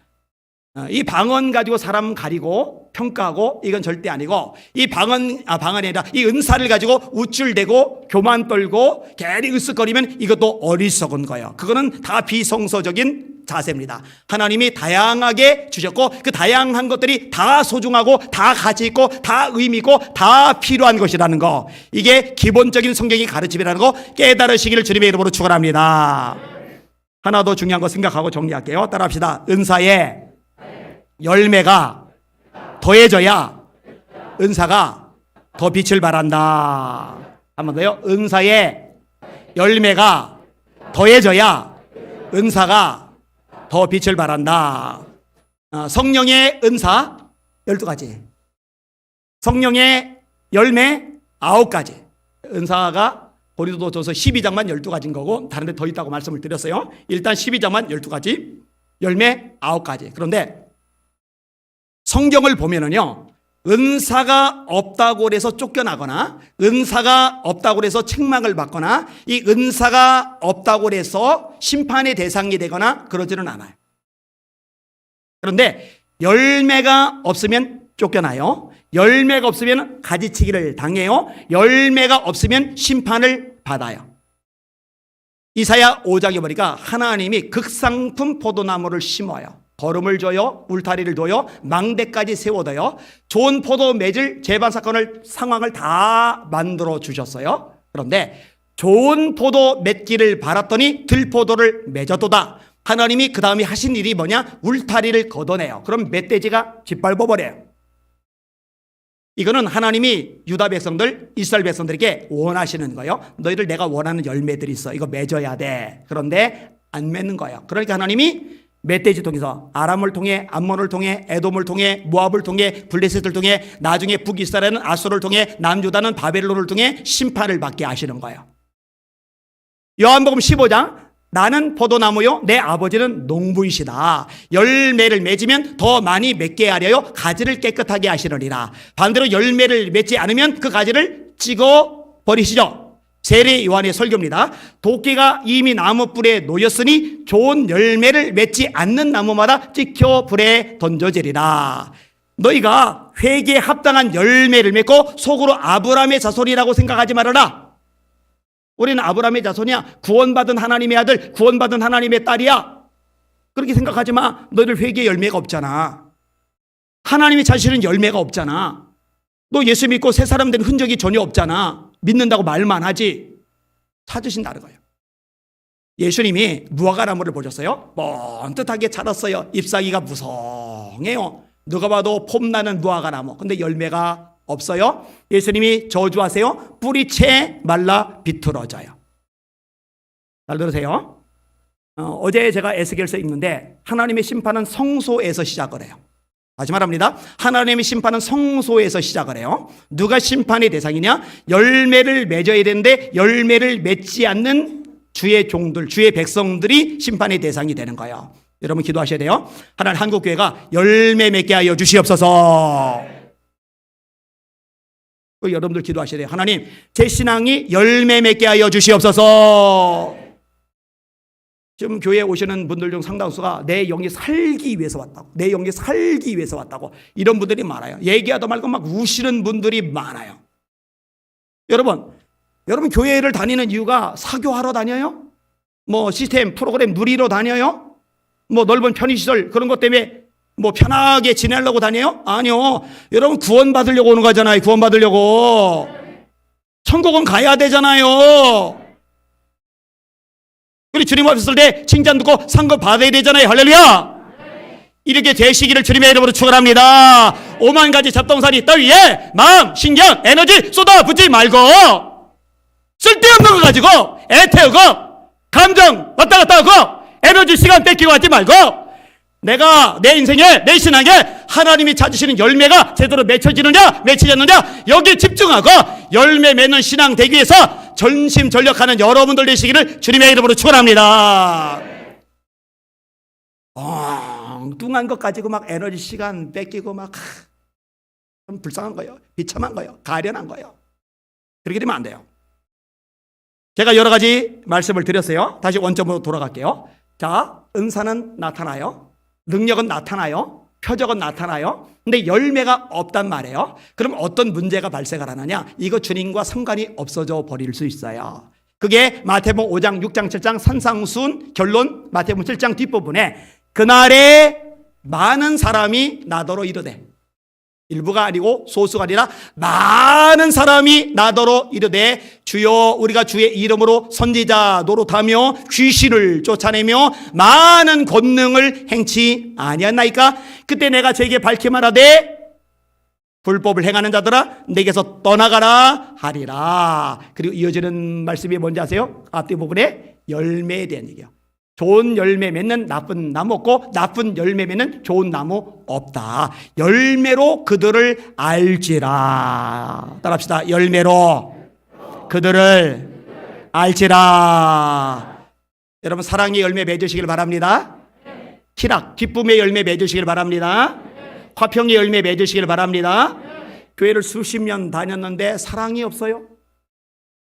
이 방언 가지고 사람 가리고 평가하고 이건 절대 아니고 이 방언이 아니라 이 은사를 가지고 우쭐대고 교만 떨고 괜히 으쓱거리면 이것도 어리석은 거예요. 그거는 다 비성서적인 자세입니다. 하나님이 다양하게 주셨고 그 다양한 것들이 다 소중하고 다 가치 있고 다 의미 있고 다 필요한 것이라는 거, 이게 기본적인 성경의 가르침이라는 거 깨달으시기를 주님의 이름으로 축원합니다. 하나 더 중요한 거 생각하고 정리할게요. 따라합시다. 은사의 열매가 더해져야 은사가 더 빛을 발한다. 한 번 더요. 은사의 열매가 더해져야 은사가 더 빛을 발한다. 성령의 은사 12가지, 성령의 열매 9가지. 은사가 고린도전서 12장만 12가지인 거고 다른 데 더 있다고 말씀을 드렸어요. 일단 12장만 12가지, 열매 9가지. 그런데 성경을 보면은요, 은사가 없다고 해서 쫓겨나거나 은사가 없다고 해서 책망을 받거나 이 은사가 없다고 해서 심판의 대상이 되거나 그러지는 않아요. 그런데 열매가 없으면 쫓겨나요. 열매가 없으면 가지치기를 당해요. 열매가 없으면 심판을 받아요. 이사야 5장에 보니까 하나님이 극상품 포도나무를 심어요. 거름을 줘요, 울타리를 둬요, 망대까지 세워둬요. 좋은 포도 맺을 재반 사건을 상황을 다 만들어 주셨어요. 그런데 좋은 포도 맺기를 바랐더니 들포도를 맺었도다. 하나님이 그 다음에 하신 일이 뭐냐? 울타리를 걷어내요. 그럼 멧돼지가 짓밟아 버려요. 이거는 하나님이 유다 백성들, 이스라엘 백성들에게 원하시는 거예요. 너희들 내가 원하는 열매들이 있어. 이거 맺어야 돼. 그런데 안 맺는 거예요. 그러니까 하나님이 멧돼지 통해서 아람을 통해, 암몬을 통해, 에돔을 통해, 모압을 통해, 블레셋을 통해, 나중에 북이스라엘은 아수를 통해, 남유다는 바벨론을 통해 심판을 받게 하시는 거예요. 요한복음 15장, 나는 포도나무요 내 아버지는 농부이시다. 열매를 맺으면 더 많이 맺게 하려요 가지를 깨끗하게 하시느니라. 반대로 열매를 맺지 않으면 그 가지를 찍어 버리시죠. 세례 요한의 설교입니다. 도끼가 이미 나무 뿔에 놓였으니 좋은 열매를 맺지 않는 나무마다 찍혀 불에 던져지리라. 너희가 회개에 합당한 열매를 맺고 속으로 아브라함의 자손이라고 생각하지 말아라. 우리는 아브라함의 자손이야. 구원받은 하나님의 아들, 구원받은 하나님의 딸이야. 그렇게 생각하지 마. 너희들 회개의 열매가 없잖아. 하나님이 자신은 열매가 없잖아. 너 예수 믿고 새 사람 된 흔적이 전혀 없잖아. 믿는다고 말만 하지. 찾으신다는 거예요. 예수님이 무화과나무를 보셨어요? 번듯하게 자랐어요. 잎사귀가 무성해요. 누가 봐도 폼나는 무화과나무. 근데 열매가 없어요. 예수님이 저주하세요. 뿌리 채 말라 비틀어져요. 잘 들으세요. 어제 제가 에스겔서 읽는데 하나님의 심판은 성소에서 시작을 해요. 다시 말합니다. 하나님의 심판은 성소에서 시작을 해요. 누가 심판의 대상이냐? 열매를 맺어야 되는데 열매를 맺지 않는 주의 종들, 주의 백성들이 심판의 대상이 되는 거예요. 여러분 기도하셔야 돼요. 하나님 한국교회가 열매 맺게 하여 주시옵소서. 여러분들 기도하셔야 돼요. 하나님 제 신앙이 열매 맺게 하여 주시옵소서. 지금 교회에 오시는 분들 중 상당수가 내 영이 살기 위해서 왔다고, 내 영이 살기 위해서 왔다고, 이런 분들이 많아요. 얘기하다 말고 막 우시는 분들이 많아요. 여러분 교회를 다니는 이유가 사교하러 다녀요? 뭐 시스템 프로그램 누리러 다녀요? 뭐 넓은 편의시설 그런 것 때문에 뭐 편하게 지내려고 다녀요? 아니요. 여러분 구원받으려고 오는 거잖아요. 구원받으려고. 천국은 가야 되잖아요. 우리 주님 앞에 있을 때 칭찬 듣고 상급 받아야 되잖아요. 할렐루야. 이렇게 되시기를 주님의 이름으로 축원합니다. 5만 가지 잡동사니 따위에 마음, 신경, 에너지 쏟아붓지 말고 쓸데없는 거 가지고 애 태우고 감정 왔다 갔다 하고 에너지 시간 뺏기고 하지 말고 내가 내 인생에 내 신앙에 하나님이 찾으시는 열매가 제대로 맺혀지느냐 맺히지 않느냐 여기에 집중하고 열매 맺는 신앙 되기 위해서 전심전력하는 여러분들 되시기를 주님의 이름으로 축원합니다. 엉뚱한 것 가지고 막 에너지 시간 뺏기고 막 좀 불쌍한 거예요. 비참한 거예요. 가련한 거예요. 그렇게 되면 안 돼요. 제가 여러 가지 말씀을 드렸어요. 다시 원점으로 돌아갈게요. 자, 은사는 나타나요. 능력은 나타나요. 표적은 나타나요. 근데 열매가 없단 말이에요. 그럼 어떤 문제가 발생을 하느냐? 이거 주님과 상관이 없어져 버릴 수 있어요. 그게 마태복음 5장, 6장, 7장 산상순 결론 마태복음 7장 뒷부분에 그날에 많은 사람이 나더러 이르되, 일부가 아니고 소수가 아니라 많은 사람이 나더러 이르되 주여 우리가 주의 이름으로 선지자 노릇하며 귀신을 쫓아내며 많은 권능을 행치 아니었나이까? 그때 내가 저에게 밝히 말하되 불법을 행하는 자들아 내게서 떠나가라 하리라. 그리고 이어지는 말씀이 뭔지 아세요? 앞뒤 부분에 열매에 대한 얘기예요. 좋은 열매 맺는 나쁜 나무 없고 나쁜 열매 맺는 좋은 나무 없다. 열매로 그들을 알지라. 따라합시다. 열매로 그들을 알지라. 여러분 사랑의 열매 맺으시길 바랍니다. 희락, 기쁨의 열매 맺으시길 바랍니다. 화평의 열매 맺으시길 바랍니다. 교회를 수십 년 다녔는데 사랑이 없어요.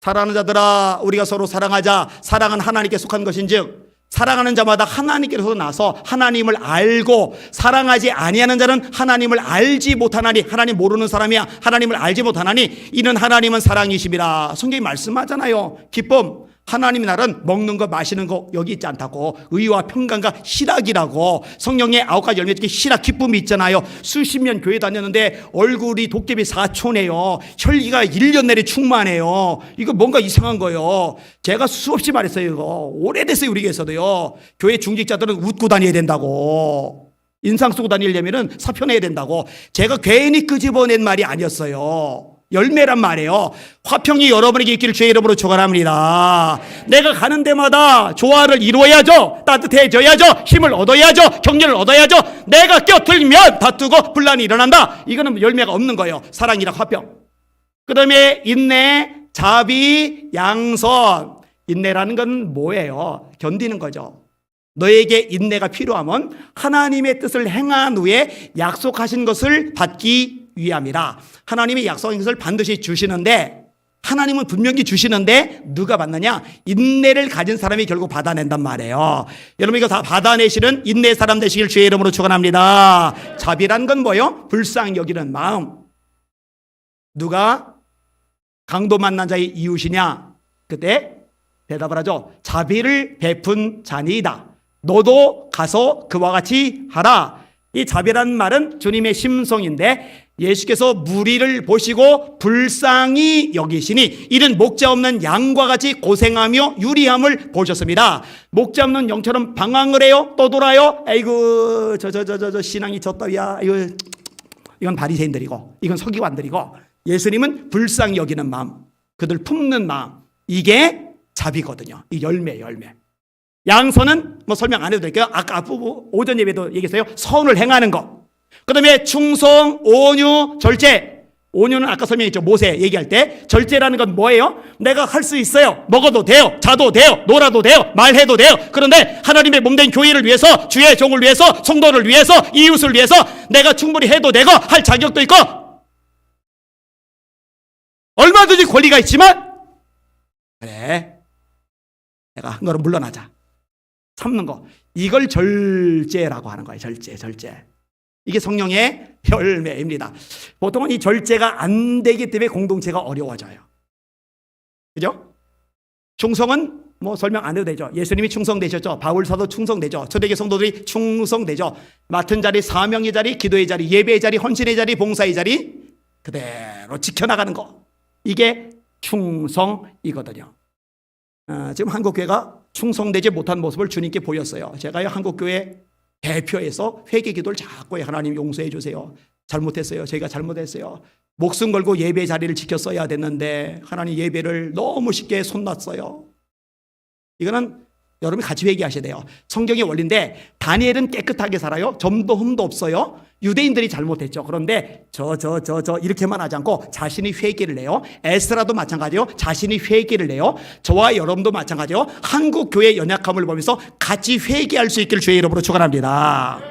사랑하는 자들아 우리가 서로 사랑하자. 사랑은 하나님께 속한 것인즉 사랑하는 자마다 하나님께로서 나서 하나님을 알고 사랑하지 아니하는 자는 하나님을 알지 못하나니 하나님 모르는 사람이야. 하나님을 알지 못하나니 이는 하나님은 사랑이심이라. 성경이 말씀하잖아요. 기쁨 하나님의 날은 먹는 거 마시는 거 여기 있지 않다고. 의와 평강과 희락이라고. 성령의 9가지 열매 중에 희락 기쁨이 있잖아요. 수십 년 교회 다녔는데 얼굴이 도깨비 4초네요. 혈기가 1년 내내 충만해요. 이거 뭔가 이상한 거예요. 제가 수없이 말했어요. 이거 오래됐어요. 우리 교회에서도요. 교회 중직자들은 웃고 다녀야 된다고. 인상 쓰고 다니려면은 사표내야 된다고. 제가 괜히 끄집어낸 말이 아니었어요. 열매란 말이에요. 화평이 여러분에게 있기를 주의 이름으로 축원합니다. 내가 가는 데마다 조화를 이루어야죠. 따뜻해져야죠. 힘을 얻어야죠. 격려를 얻어야죠. 내가 껴들면 다투고 분란이 일어난다. 이거는 열매가 없는 거예요. 사랑이랑 화평. 그 다음에 인내, 자비, 양선. 인내라는 건 뭐예요? 견디는 거죠. 너에게 인내가 필요하면 하나님의 뜻을 행한 후에 약속하신 것을 받기 위함이라. 하나님이 약속한 것을 반드시 주시는데, 하나님은 분명히 주시는데 누가 받느냐? 인내를 가진 사람이 결국 받아낸단 말이에요. 여러분 이거 다 받아내시는 인내 사람 되시길 주의 이름으로 축원합니다. 자비란 건 뭐예요? 불쌍히 여기는 마음. 누가 강도 만난 자의 이웃이냐? 그때 대답을 하죠. 자비를 베푼 자니이다. 너도 가서 그와 같이 하라. 이 자비란 말은 주님의 심성인데, 예수께서 무리를 보시고 불쌍히 여기시니 이는 목자 없는 양과 같이 고생하며 유리함을 보셨습니다. 목자 없는 영처럼 방황을 해요. 떠돌아요. 아이고 저 신앙이 졌다야. 이건 바리새인들이고 이건 서기관들이고, 예수님은 불쌍히 여기는 마음, 그들 품는 마음, 이게 자비거든요. 이 열매. 양선은 뭐 설명 안 해도 될게요. 아까 오전 예배도 얘기했어요. 선을 행하는 거. 그 다음에 충성, 온유, 절제. 온유는 아까 설명했죠. 모세 얘기할 때. 절제라는 건 뭐예요? 내가 할 수 있어요. 먹어도 돼요. 자도 돼요. 놀아도 돼요. 말해도 돼요. 그런데 하나님의 몸된 교회를 위해서, 주의 종을 위해서, 성도를 위해서, 이웃을 위해서 내가 충분히 해도 되고 할 자격도 있고 얼마든지 권리가 있지만, 그래 내가 한 거는 물러나자. 참는 거. 이걸 절제라고 하는 거예요. 절제. 이게 성령의 열매입니다. 보통은 이 절제가 안 되기 때문에 공동체가 어려워져요. 그죠? 충성은 뭐 설명 안 해도 되죠. 예수님이 충성되셨죠. 바울 사도 충성되죠. 초대교회 성도들이 충성되죠. 맡은 자리, 사명의 자리, 기도의 자리, 예배의 자리, 헌신의 자리, 봉사의 자리 그대로 지켜나가는 거. 이게 충성이거든요. 지금 한국교회가 충성되지 못한 모습을 주님께 보였어요. 제가요 한국교회 대표해서 회개기도를 자꾸 해요. 하나님 용서해 주세요. 잘못했어요. 저희가 잘못했어요. 목숨 걸고 예배 자리를 지켰어야 됐는데 하나님 예배를 너무 쉽게 손 놨어요. 이거는 여러분이 같이 회개하셔야 돼요. 성경의 원리인데, 다니엘은 깨끗하게 살아요. 점도 흠도 없어요. 유대인들이 잘못했죠. 그런데 이렇게만 하지 않고 자신이 회개를 해요. 에스라도 마찬가지요. 자신이 회개를 해요. 저와 여러분도 마찬가지요. 한국 교회 연약함을 보면서 같이 회개할 수 있기를 주의 이름으로 축원합니다.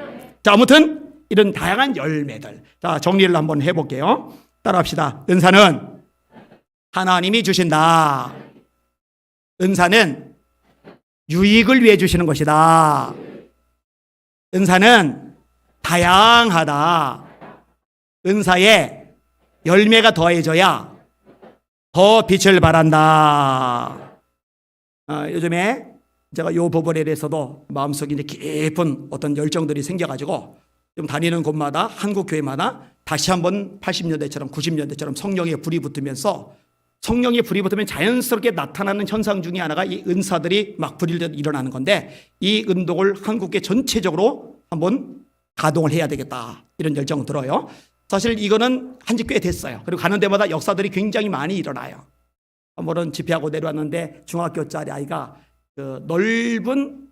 자, 아무튼 이런 다양한 열매들. 자, 정리를 한번 해볼게요. 따라합시다. 은사는 하나님이 주신다. 은사는 유익을 위해 주시는 것이다. 은사는 다양하다. 은사에 열매가 더해져야 더 빛을 발한다. 요즘에 제가 요 부분에 대해서도 마음속에 이제 깊은 어떤 열정들이 생겨가지고 좀 다니는 곳마다 한국 교회마다 다시 한번 80년대처럼 90년대처럼 성령의 불이 붙으면서, 성령의 불이 붙으면 자연스럽게 나타나는 현상 중에 하나가 이 은사들이 막 불이 일어나는 건데, 이 운동을 한국계 전체적으로 한번 가동을 해야 되겠다, 이런 열정 들어요. 사실 이거는 한지 꽤 됐어요. 그리고 가는 데마다 역사들이 굉장히 많이 일어나요. 한 번은 집회하고 내려왔는데 중학교짜리 아이가 그 넓은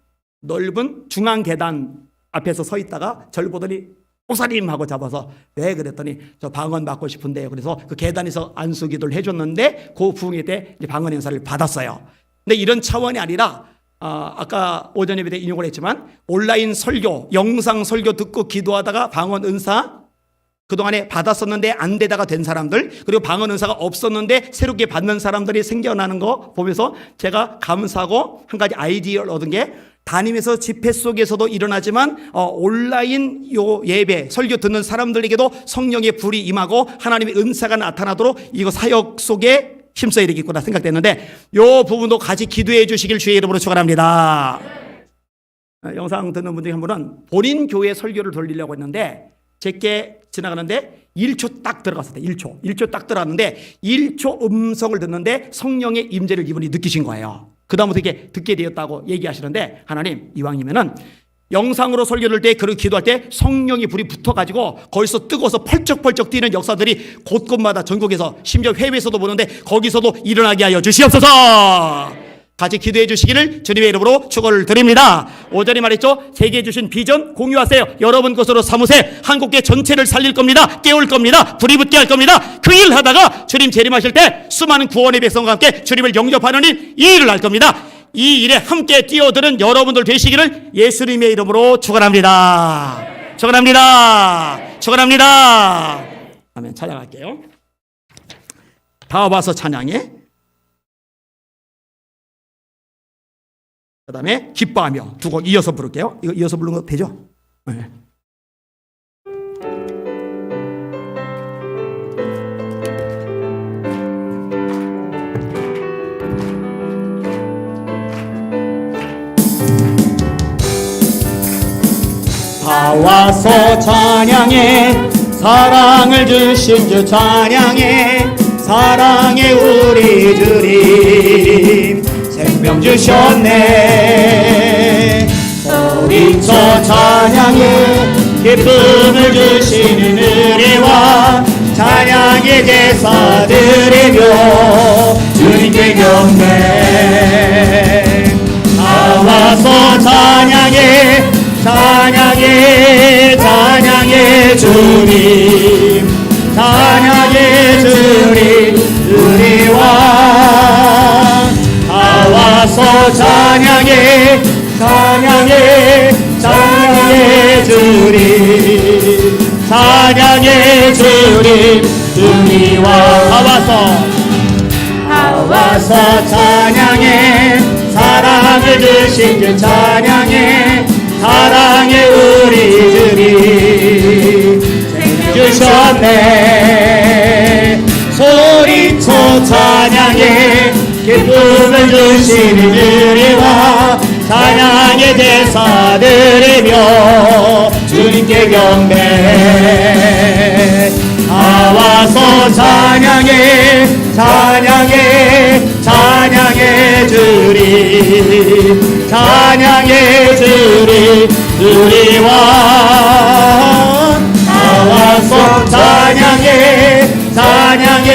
중앙 계단 앞에서 서 있다가 저를 보더니 목사님 하고 잡아서, 왜 그랬더니 저 방언 받고 싶은데요. 그래서 그 계단에서 안수기도를 해줬는데 그 부흥회 때 방언 행사를 받았어요. 근데 이런 차원이 아니라 아까 오전 예배 때 인용을 했지만 온라인 설교, 영상 설교 듣고 기도하다가 방언 은사 그동안에 받았었는데 안 되다가 된 사람들, 그리고 방언 은사가 없었는데 새롭게 받는 사람들이 생겨나는 거 보면서 제가 감사하고 한 가지 아이디어를 얻은 게, 다니면서 집회 속에서도 일어나지만 온라인 요 예배 설교 듣는 사람들에게도 성령의 불이 임하고 하나님의 은사가 나타나도록 이거 사역 속에 힘써야 되겠구나 생각됐는데, 요 부분도 같이 기도해 주시길 주의 이름으로 축원합니다. 영상 듣는 분 중에 한 분은 본인 교회 설교를 돌리려고 했는데 제게 지나가는데 1초 딱 들어갔을 때 1초 딱 들어갔는데 1초 음성을 듣는데 성령의 임재를 이분이 느끼신 거예요. 그 다음부터 이렇게 듣게 되었다고 얘기하시는데, 하나님 이왕이면은 영상으로 설교를 때 그렇게 기도할 때 성령이 불이 붙어가지고 거기서 뜨거워서 펄쩍펄쩍 뛰는 역사들이 곳곳마다 전국에서 심지어 해외에서도 보는데 거기서도 일어나게 하여 주시옵소서. 같이 기도해 주시기를 주님의 이름으로 축원을 드립니다. 5절에 말했죠. 세계에 주신 비전 공유하세요. 여러분 것으로 삼으세요. 한국계 전체를 살릴 겁니다. 깨울 겁니다. 불이 붙게 할 겁니다. 그 일 하다가 주님 재림하실 때 수많은 구원의 백성과 함께 주님을 영접하는 이 일을 할 겁니다. 이 일에 함께 뛰어드는 여러분들 되시기를 예수님의 이름으로 축원합니다. 축원합니다. 축원합니다. 아멘. 찬양할게요. 다 와서 찬양해. 그 다음에 기뻐하며 두 곡 이어서 부를게요. 이거 이어서 부르는 거 되죠? 네. 다 와서 찬양해 사랑을 주신 주 찬양해 사랑해 우리 주님 생명 주셨네. 소리쳐 찬양해 기쁨을 주시는 은혜와 찬양의 제사 드리며 주님께 경배. 다 와서 찬양해 찬양해 찬양해 주님 찬양해 주님 우리와 다 와서 찬양해 찬양해 찬양해 주님 찬양해 주님 우리와 다 와서 찬양해 사랑을 주신 주 찬양해 사랑해 우리 주님 생명 주셨네. 소리쳐 찬양해 기쁨을 주시는 우리와 찬양의 제사 드리며 주님께 경배. 다 와서 찬양해 찬양해 찬양해 주님 찬양해 주님 우리와 다 와서 찬양해 찬양해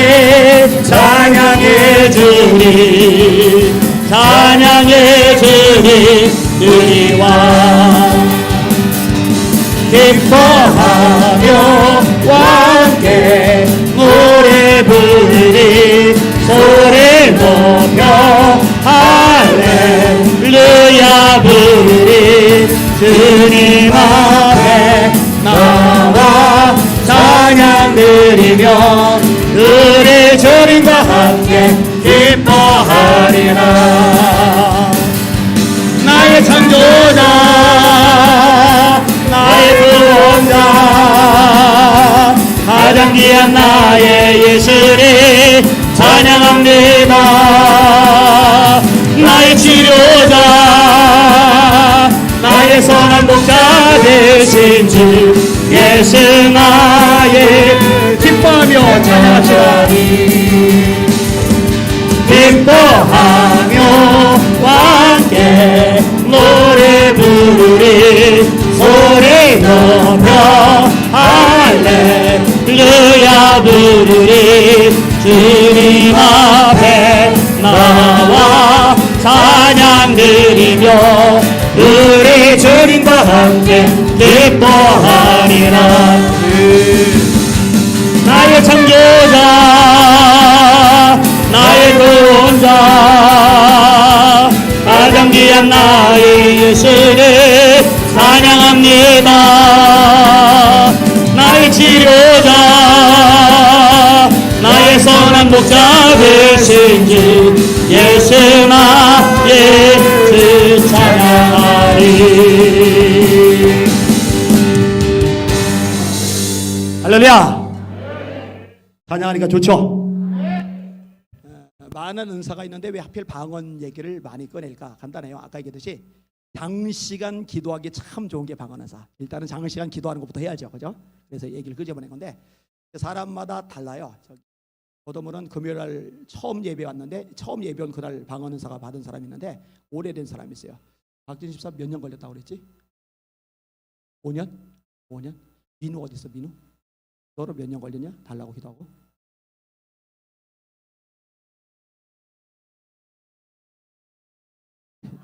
찬양해 주님 찬양해 주님 우리와 기뻐하며 함께 노래 부르리 소리 높여 할렐루야 부르리 주님 앞에 나와 찬양 드리며 우리 주님과 함께 기뻐하리라. 나의 창조자 나의 구원자 가장 귀한 나의 예수를 찬양합니다. 나의 치료자 나의 선한 목자 되신 주 예수 나의 기뻐하며 찬양합시다. 기뻐하며 함께 노래 부르리 소리 높여 할렐루야 부르리 주님 앞에 나와 찬양 드리며 우리 주님과 함께 기뻐하리라. 나의 창조자 나의 구원자 가장 귀한 나의 예수를 찬양합니다. 나의 치료자 나의 선한 목자 되신 주 예수 나의 주 찬양하리. 할렐루야. 찬양하니까 좋죠? 많은 은사가 있는데 왜 하필 방언 얘기를 많이 꺼낼까? 간단해요. 아까 얘기했듯이 장시간 기도하기 참 좋은 게 방언 은사. 일단은 장시간 기도하는 것부터 해야죠, 그죠? 그래서 얘기를 끄집어낸 건데 사람마다 달라요. 보도문은 금요일날 처음 예배 왔는데 처음 예배 온 그날 방언 은사가 받은 사람이 있는데 오래된 사람이 있어요. 박진식 집사 몇 년 걸렸다고 그랬지? 5년? 5년? 민우 어디 있어? 민우? 너로 몇 년 걸렸냐? 달라고 기도하고.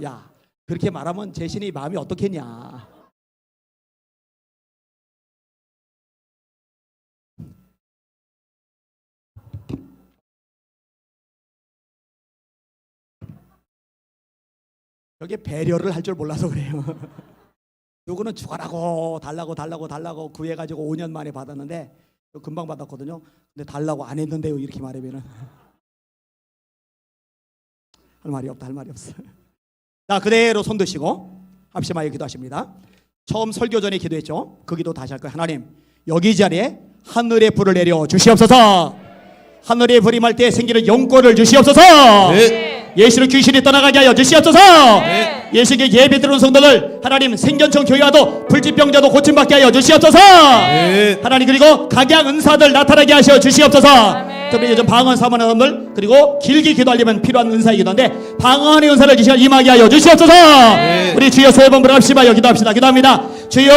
야, 그렇게 말하면 제신이 마음이 어떻겠냐? 여기 배려를 할 줄 몰라서 그래요. 누구는 죽어라고 달라고 구해가지고 5년 만에 받았는데 금방 받았거든요. 근데 달라고 안 했는데요. 이렇게 말하면은 할 말이 없다. 할 말이 없어. 자, 그대로 손 드시고 합심하여 기도하십니다. 처음 설교 전에 기도했죠. 그 기도 다시 할 거예요. 하나님, 여기 자리에 하늘의 불을 내려 주시옵소서. 하늘의 불이 말 때 생기는 영권을 주시옵소서. 네. 예수를 귀신이 떠나가게 하여 주시옵소서. 네. 예수께 예배 드리는 성도들 하나님 생견청 교회와도 불치병자도 고침받게 하여 주시옵소서. 네. 하나님, 그리고 각양 은사들 나타나게 하셔 주시옵소서. 특별히 요즘 방언 사모하는 사람들, 그리고 길게 기도하려면 필요한 은사이기도 한데 방언의 은사를 주시면 임하게 하여 주시옵소서. 네. 우리 주여 세 번 부릅시마여 기도합시다. 기도합니다. 주여,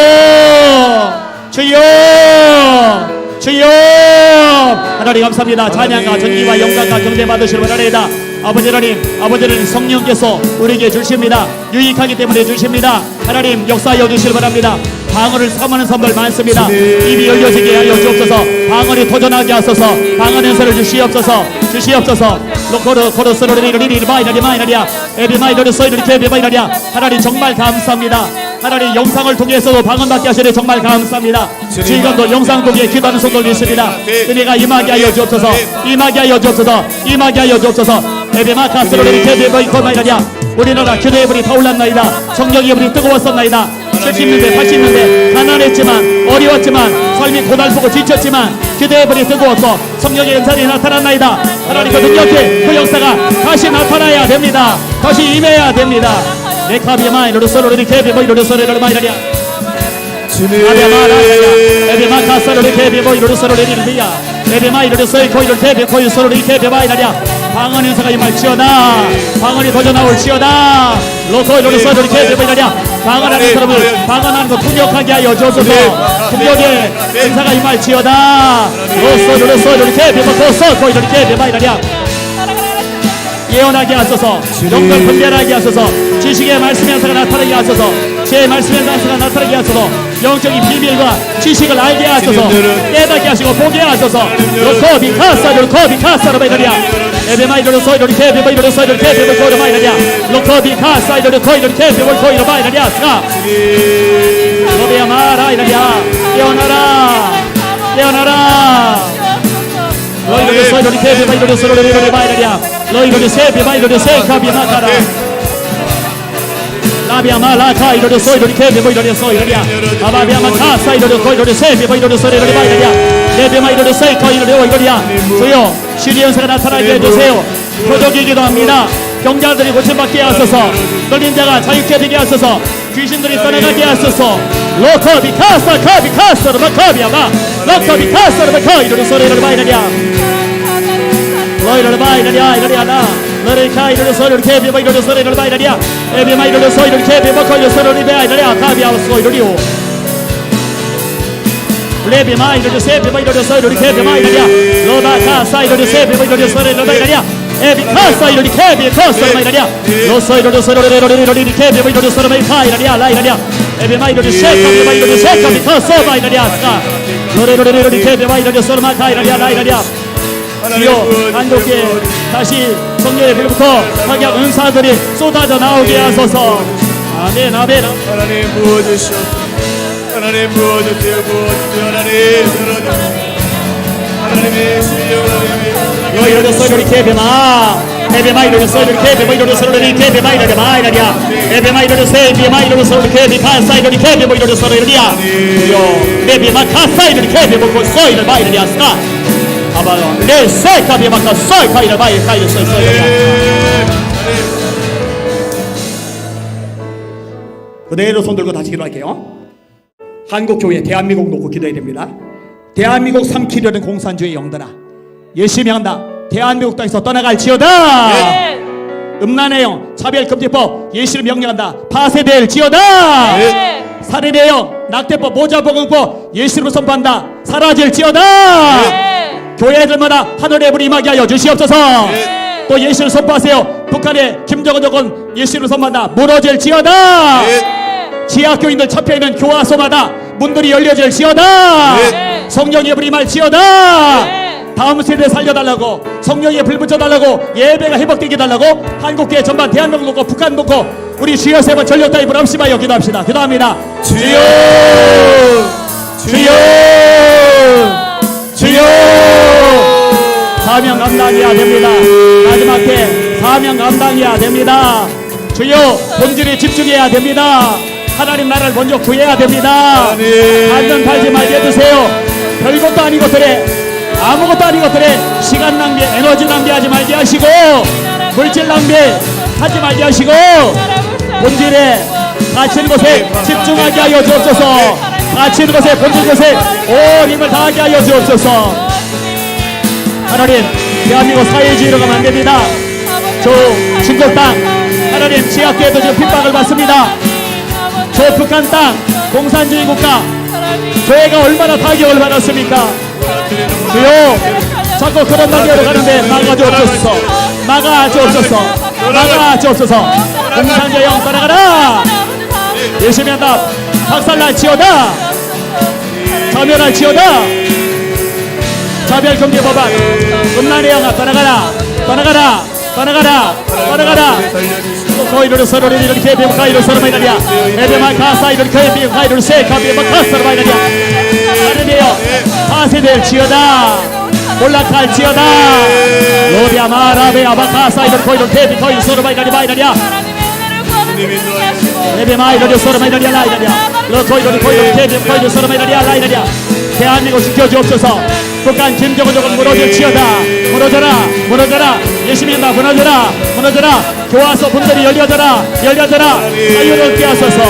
주여, 주여. 하나님 감사합니다. 찬양과 전기와 영광과 경배 받으시는 하나님이다. 아버지 하나님, 아버지 하나님, 성령께서 우리에게 주십니다. 유익하기 때문에 주십니다. 하나님 역사하여 주시길 바랍니다. 방언을 사모하는 사람들 많습니다. 입이 열려지게 하여 주옵소서. 방언이 도전하게 하소서. 방언 연설을 주시옵소서. 주시옵소서. 하나님 정말 감사합니다. 하나님 영상을 통해서도 방언 받게 하시니 정말 감사합니다. 지금도 영상 통해 기도하는 성도들 있습니다. 은혜가 임하게 하여 주옵소서. 임하게 하여 주옵소서. 임하게 하여 주옵소서. 우리나라 기도의 불이 타올랐나이다. 성령의 불이 뜨거웠었나이다. 70년대 80년대 가난했지만 어려웠지만 삶이 고달프고 지쳤지만 기도의 불이 뜨거웠고 성령의 은사이 나타났나이다. 하나님 그 능력의 그 역사가 다시 나타나야 됩니다. 다시 임해야 됩니다. 네카비마이로르 소로리 케비모이로르 소리를 마이라냐 아베마라야 에비마카사로리 케비모이로르 소리를 미야 에비마이로르 소이코이로르 케비코이 소로리 케비마이라냐 방언 연사가 임할지어다. 방언이 도전하올지어다. 로코이로르 소리를 케비모이라냐 방언하는 사람을 방언하는 거 풍력하게 하여 주소서. 풍력의 연사가 임할지어다. 로소이로르 소리를 케비모코소코이로르 케비마이라냐 예언하게 하소서. 영광 분별하게 하소서. 지식의 말씀의 한사가 나타나게 하소서. 제 말씀의 한사가 나타나게 하소서. 영적인 비밀과 지식을 알게 하소서. 깨닫게 하시고 보게 하소서. 로코비 카사로 코비 카사로 마이라냐 에베마이로로 소이로리 케베마이로로 소이로리 케베마이로로 마이라냐 로코비 카사이로리 코이로리 케베마이로로 마이라냐 스가 로베야 마라 이라냐 예언하라 예언하라 너희들의 소이로리 케베마이로로 소이로리 마이라냐 너희들의 세베마이로로 세카비마카라 라비아마라카 이로리 소이로리 케베마이로로 소이로리야 아바비아마 카사 이로리 코이로리 세베마이로로 소이로리 마이라냐 네베마이로로 세이코이로리 오이로리야 주여 신의 연사가 나타나게 해주세요. 표적이기도 합니다. 병자들이 고침받게 하소서. 떨린 자가 자유케 되게 하소서. 귀신들이 떠나가게 하소서. 로커비카사 카비카사로 마카비아마 로커비카사로 마카 이로리 소리를 마이라냐 너희를 마이라냐 이러리아나 너를 카이로리 소리를 케비마 이로리 소리를 마이라냐 에비마 이로리 소리를 케비마 코이로리 소리를 마이라냐 카비아마 소이로리오 레비마 이로리 세비마 이로리 소이로리 케비마 이라냐 로바카사 이로리 세비마 이로리 소리를 마이라냐 에비카사 이로리 케비카사 마이라냐 로소이로리 소리를 케비마 이로리 소리를 마이라냐 라이라냐 에비마 이로리 세카비마 이로리 세카비카사 마이라냐 스카 노래로리 케비마 이로리 소리를 마이라냐 라이라냐 주여 한국에 다시 성령의 불부터 각양 은사들이 쏟아져 나오게 하소서. 아멘 아멘. 하나님 부어주시옵소서. 하나님 부어주세요. 부어주세요. 하나님 들어주세요. 하나님의 신령을 너희를 소리를 케베마 에베마 이로리 소리를 케베마 이로리 소리를 케베마 이로리 마이라냐 에베마 이로리 세비마 이로리 소리를 케비 카사 이로리 케베마 이로리 소리를이야 주여 에베마 카사 이로리 케베마 고 소리를 마이라냐 스카 아바요 네 세카비 마카 소이카이를 마이카이를 소이소이야 그대로 손 들고 다시 기도할게요. 한국교회 대한민국 놓고 기도해야 됩니다. 대한민국 삼키려는 공산주의 영들아 열심히 한다. 대한민국 땅에서 떠나갈지어다. 네. 음란의 영 차별금지법 예시를 명령한다. 파쇄될지어다. 네. 살인의 영, 낙태법, 모자보건법 예수 이름으로 선포한다. 사라질지어다. 교회들마다 하늘의 불이 임하게 하여 주시옵소서. 또 예수를 선포하세요. 북한의 김정은 정권 예수 이름으로 선포한다. 무너질지어다. 지하교인들 잡혀있는 교화소마다 문들이 열려질지어다. 성령의 불이 임할지어다. 다음 세대 살려달라고, 성령의 불 붙여달라고, 예배가 회복되게 달라고, 한국교회 전반 대한민국 놓고 북한 놓고 우리 주여 세 번 전력 다입을 합심하여 기도합시다. 기도합니다. 주여, 주여, 주여. 사명 감당해야 됩니다. 마지막 때 사명 감당해야 됩니다. 주여, 본질에 집중해야 됩니다. 하나님 나라를 먼저 구해야 됩니다. 반전 팔지 말게 해주세요. 별것도 아닌 것들에, 아무것도 아닌 것들에 시간 낭비, 에너지 낭비하지 말게 하시고, 물질 낭비 하지 말게 하시고, 본질에 갇힌 곳에 집중하게 하여 주옵소서. 갇힌 곳에, 본질 곳에 온 힘을 다하게 하여 주옵소서. 하나님, 대한민국 사회주의로 가면 안 됩니다. 저 중국 땅, 하나님 지하교회도 지금 핍박을 받습니다. 저 북한 땅, 공산주의 국가, 교회가 얼마나 타격을 받았습니까? 주여, 자꾸 그런 단계로 가는데 막아주옵소서. 막아주옵소서. 막아주옵소서. 공산주의 영 떠나가라. 열심히 한다. 박살날지어다. 자멸할지어다. 자별금지 법안, 음란의 영아 떠나가라. 떠나가라. 떠나가라. 떠나가라. 거이로를 서로를 이렇게 배워 가이로 서로 마이라리야. 에베마 가사 이렇게 배워 가이로를 세 가비에 가사로 마이라리야. 하느님이여, 파쇄될지어다. 올라갈지어다. 로비아 마라베아 바카사 이렇게 거이로 배비 거이 서로 마이라리야. 에베마 이렇게 서로 마이라리야 라이라리야. 로 거이로 배비 거이로 서로 마이라리야 라이라리야. 대한민국 지켜주옵소서. 북한 김정은 정권 무너질지어다. 무너져라. 무너져라. 열심히 한다. 무너져라. 무너져라. 교화소 분들이 열려져라. 열려져라. 자유를 얻게 하소서.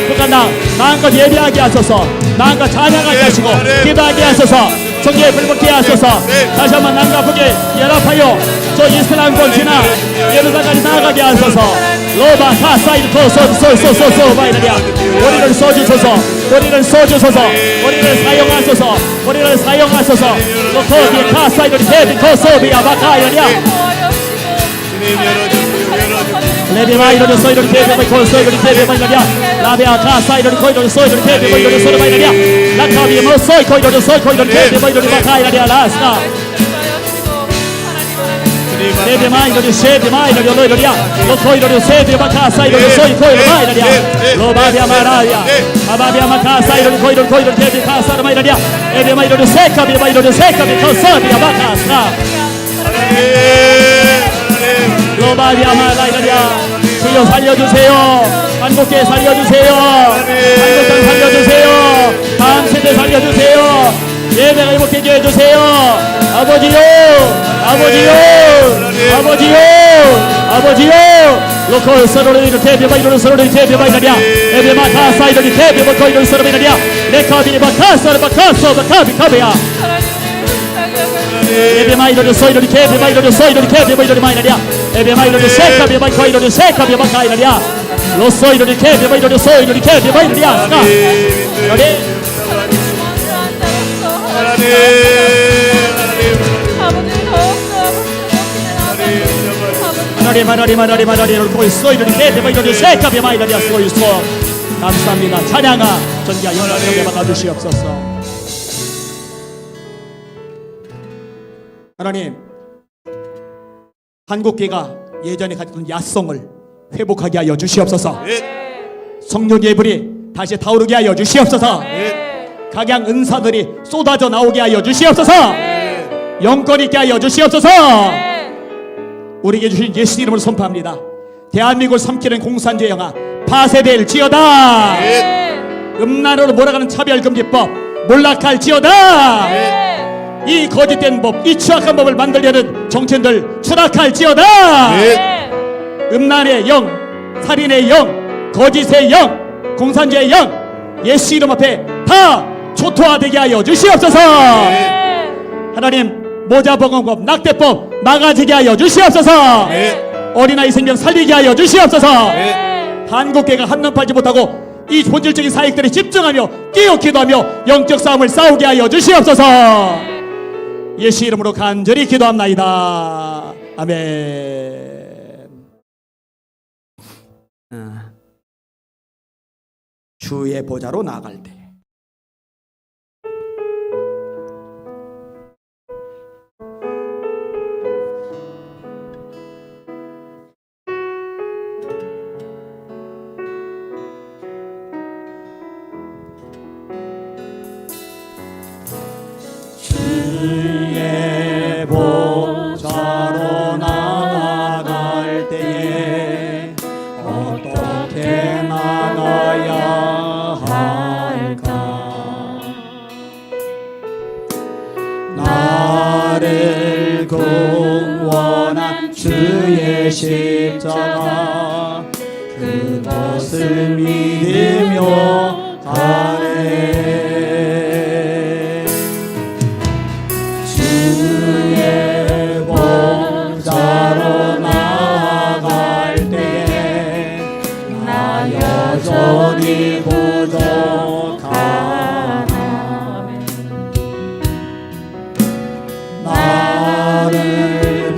북한 당 마음껏 예배하게 하소서. 마음껏 찬양하게 하시고 기도하게 하소서. 성경에 불붙게 하소서. 다시 한번 남과 북에 연합하여 저 이슬람권 지나 예루살렘까지 나아가게 하소서. 로바 카사이드 소소소소소 바이라리아. 우리를 써주소서. 우리를 써주소서. 우리를 사용하소서. 우리를 사용하소서. 로코비에 카사이드 테비 코소비아 바카이라리아. 레비마 이로를 소이를 테비 코소이를 테비 바이라리아. 라베아 카사이드 코이를 소이를 테비 바이라리아 소이를 바이라리아. 라카비에 모소이 코이를 소이 코이를 테비 바이라리아 바카이라리아 라스나. 레비 마이너리 세비 마이너리 로이로리야. 로코이로리 세비 바카사이로리 소이 코이로 마이너리야. 로바비아 마라리아. 아바비아 마카사이로리 코이로 코이로 테비 카사로 마이너리야. 에비 마이너리 세카비 마이너리 세카비 코사비아 바카사. 로바비아 마라리아. 주여 살려주세요. 한국교회 살려주세요. 한국땅 살려주세요. 다음 세대 살려주세요. 예배가 회복되게 해주세요. 아버지요, 아버지요, 아버지요, 아버지요. 로컬 서로를 이렇게 베바 이로를 서로를 이렇게 베바 이라리아. 에베마 카사 이로를 이렇게 베바 거이로를 서로 베라리아. 레카비 바카사 바카사 바카비 카베야. 에베마 이로를 소이로를 이렇게 베바 이로를 소이로를 이렇게 베바 이로를 마이라리아. 에베마 이로를 세카비 바 거이로를 세카비 바카 이라리아. 로소 이로를 이렇게 베바 이로를 소이로를 이렇게 베바 이라리아. 그래. 마라리 놓고 있어. 이렇게 대박 이렇게 세카비 마이라리아 쓰고 있어. 감사합니다. 찬양아 전기야 영광을 받아 주시옵소서. 하나님, 한국교회가 예전에 가졌던 야성을 회복하게 하여 주시옵소서. 성령의 불이 다시 타오르게 하여 주시옵소서. 각양 은사들이 쏟아져 나오게 하여 주시옵소서. 영권 있게 하여 주시옵소서. 우리에게 주신 예수 이름으로 선포합니다. 대한민국을 삼키는 공산주의 영아 파쇄될지어다. 음란으로 몰아가는 차별금지법 몰락할지어다. 이 거짓된 법, 이 추악한 법을 만들려는 정치인들 추락할지어다. 음란의 영, 살인의 영, 거짓의 영, 공산주의 영 예수 이름 앞에 다 초토화되게 하여 주시옵소서. 하나님, 모자보건법, 낙태법 막아지게 하여 주시옵소서. 어린아이 생명 살리게 하여 주시옵소서. 한국교회가 한눈 팔지 못하고 이 본질적인 사역들에 집중하며 깨어 기도하며 영적 싸움을 싸우게 하여 주시옵소서. 예수 이름으로 간절히 기도합나이다. 아멘. 주의 보좌로 나아갈 때 주의 보좌로 나아갈 때에 어떻게 나가야 할까? 나를 구원한 주의 십자가 그것을 믿으며 가네. 주의 보좌로 나아갈 때에 나 여전히 부족하네. 나를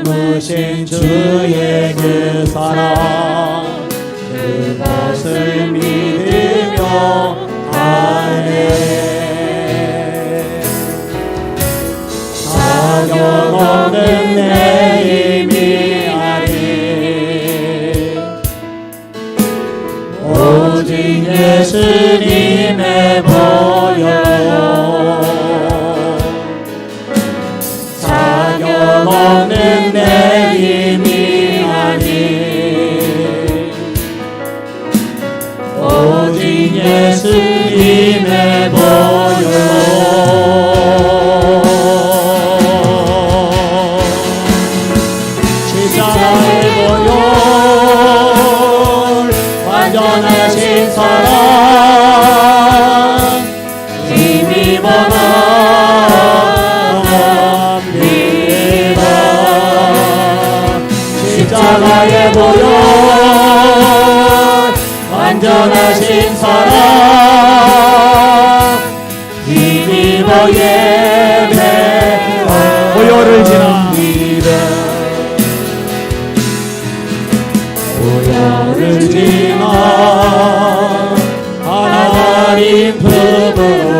품으신 주의 그 사랑 그것을 믿으며 가네. 자격 없는 내 힘이 아닌 오직 예수님의 보혈로 자격 없는 내 힘이 아닌 오직 예수님의 보혈로 십자가의 보혈 완전하신 사랑 힘입어 갑니다. 십자가의 보혈 완전하신 사랑 힘입어 예배하옵니다. 보혈을 지나 보혈을 지나 하나님 품으로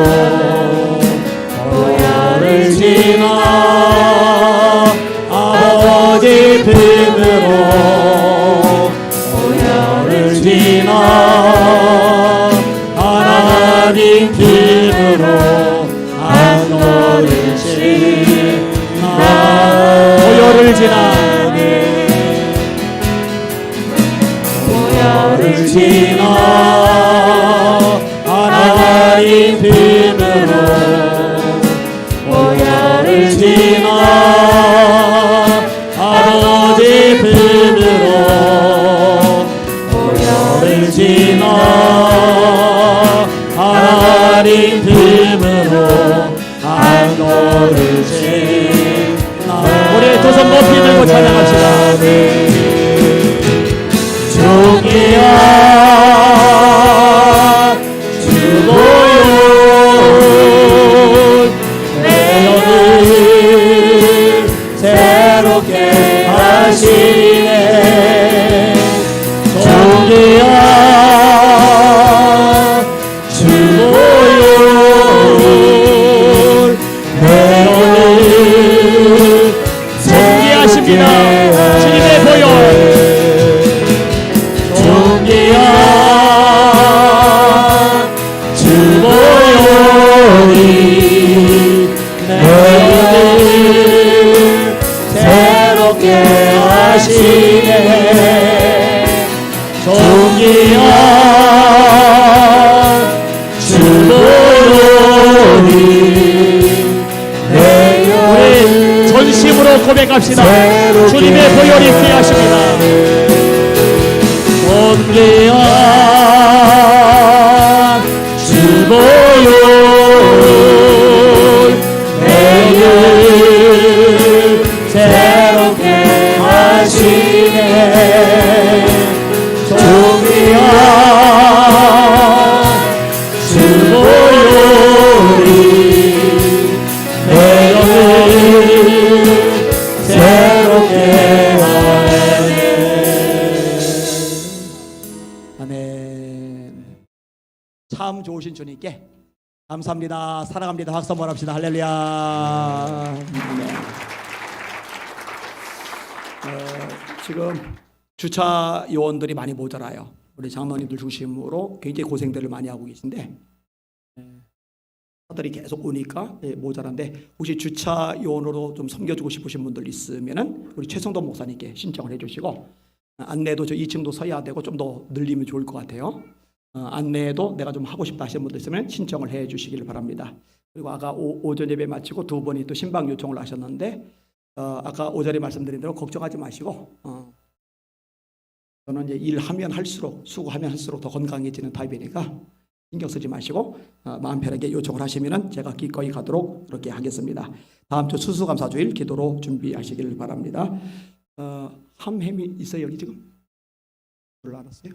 보혈을 지나 아버지 품으로 보혈을 지나 하나님 품으로 안노를 지나 보혈을 지나 보혈을 지나 하나님 품으로 보혈을 지나 아버지 품으로 보혈을 지나 하나님 품으로 안노를 지나. 우리 두 손 높이 들고 찬양합시다. 종이야 주보혈 내 영을 새롭게 하시네. 종이야 주보혈 내 영을 새롭게 하십니다. 주님의 보혈 종기야 주보혈이 내 영을 새롭게 하시네. 종기야 주보혈이 내 영을 전심으로 고백합시다. 주님의 보혈이 필요하십니다. 존귀한 주보혈 내를 새롭게 하시네. 존귀한 주신 주님께 감사합니다. 사랑합니다. 박수 한번 합시다. 할렐루야. 지금 주차 요원들이 많이 모자라요. 우리 장로님들 중심으로 굉장히 고생들을 많이 하고 계신데 차들이 계속 오니까 모자란데 혹시 주차 요원으로 좀 섬겨주고 싶으신 분들 있으면은 우리 최성도 목사님께 신청을 해주시고 안내도 저 2층도 서야 되고 좀 더 늘리면 좋을 것 같아요. 안내도 내가 좀 하고 싶다 하시는 분들 있으면 신청을 해 주시기를 바랍니다. 그리고 아까 오전 예배 마치고 두 분이 또 신방 요청을 하셨는데 아까 오전에 말씀드린 대로 걱정하지 마시고 저는 이제 일하면 할수록 수고하면 할수록 더 건강해지는 타입이니까 신경 쓰지 마시고 마음 편하게 요청을 하시면은 제가 기꺼이 가도록 그렇게 하겠습니다. 다음 주 수수감사주일 기도로 준비하시길 바랍니다. 함햄이 있어요 여기 지금? 별로 알았어요?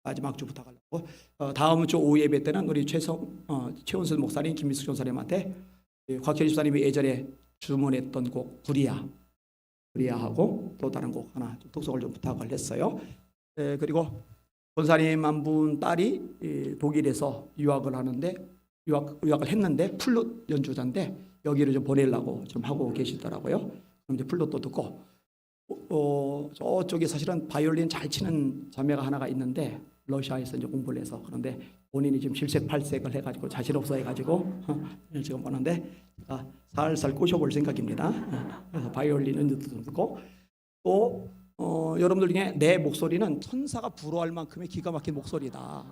마지막 주 부탁하려고. 다음 주 오후 예배 때는 우리 최원순 목사님, 김미숙 전사님한테 곽현희 집사님이 예전에 주문했던 곡 부리아하고 또 다른 곡 하나 좀 독석을 좀 부탁을 했어요. 그리고 권사님 한 분 딸이 독일에서 유학을 하는데 유학을 했는데 플룻 연주자인데 여기를 좀 보내려고 좀 하고 계시더라고요. 그럼 이제 플룻도 듣고 저쪽에 사실은 바이올린 잘 치는 자매가 하나가 있는데 러시아에서 이제 공부를 해서 그런데 본인이 지금 질색팔색을 해가지고 자신 없어 해가지고 지금 보는데 살살 꼬셔볼 생각입니다. 그래서 바이올린 연주도 듣고 또 여러분들 중에 내 목소리는 천사가 부러워할 만큼의 기가 막힌 목소리다.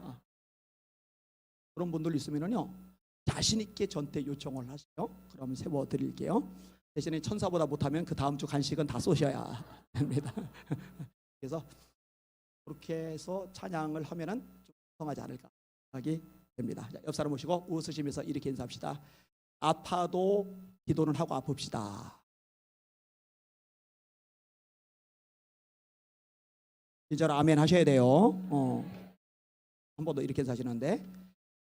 그런 분들 있으면요 자신 있게 전태 요청을 하시죠. 그러면 세워드릴게요. 대신에 천사보다 못하면 그 다음 주 간식은 다 쏘셔야 됩니다. 그래서 그렇게 해서 찬양을 하면은 좀 성하지 않을까 생각이 됩니다. 옆 사람 모시고 웃으시면서 이렇게 인사합시다. 아파도 기도는 하고 아픕시다. 진짜로 아멘 하셔야 돼요. 한 번 더 이렇게 인사하시는데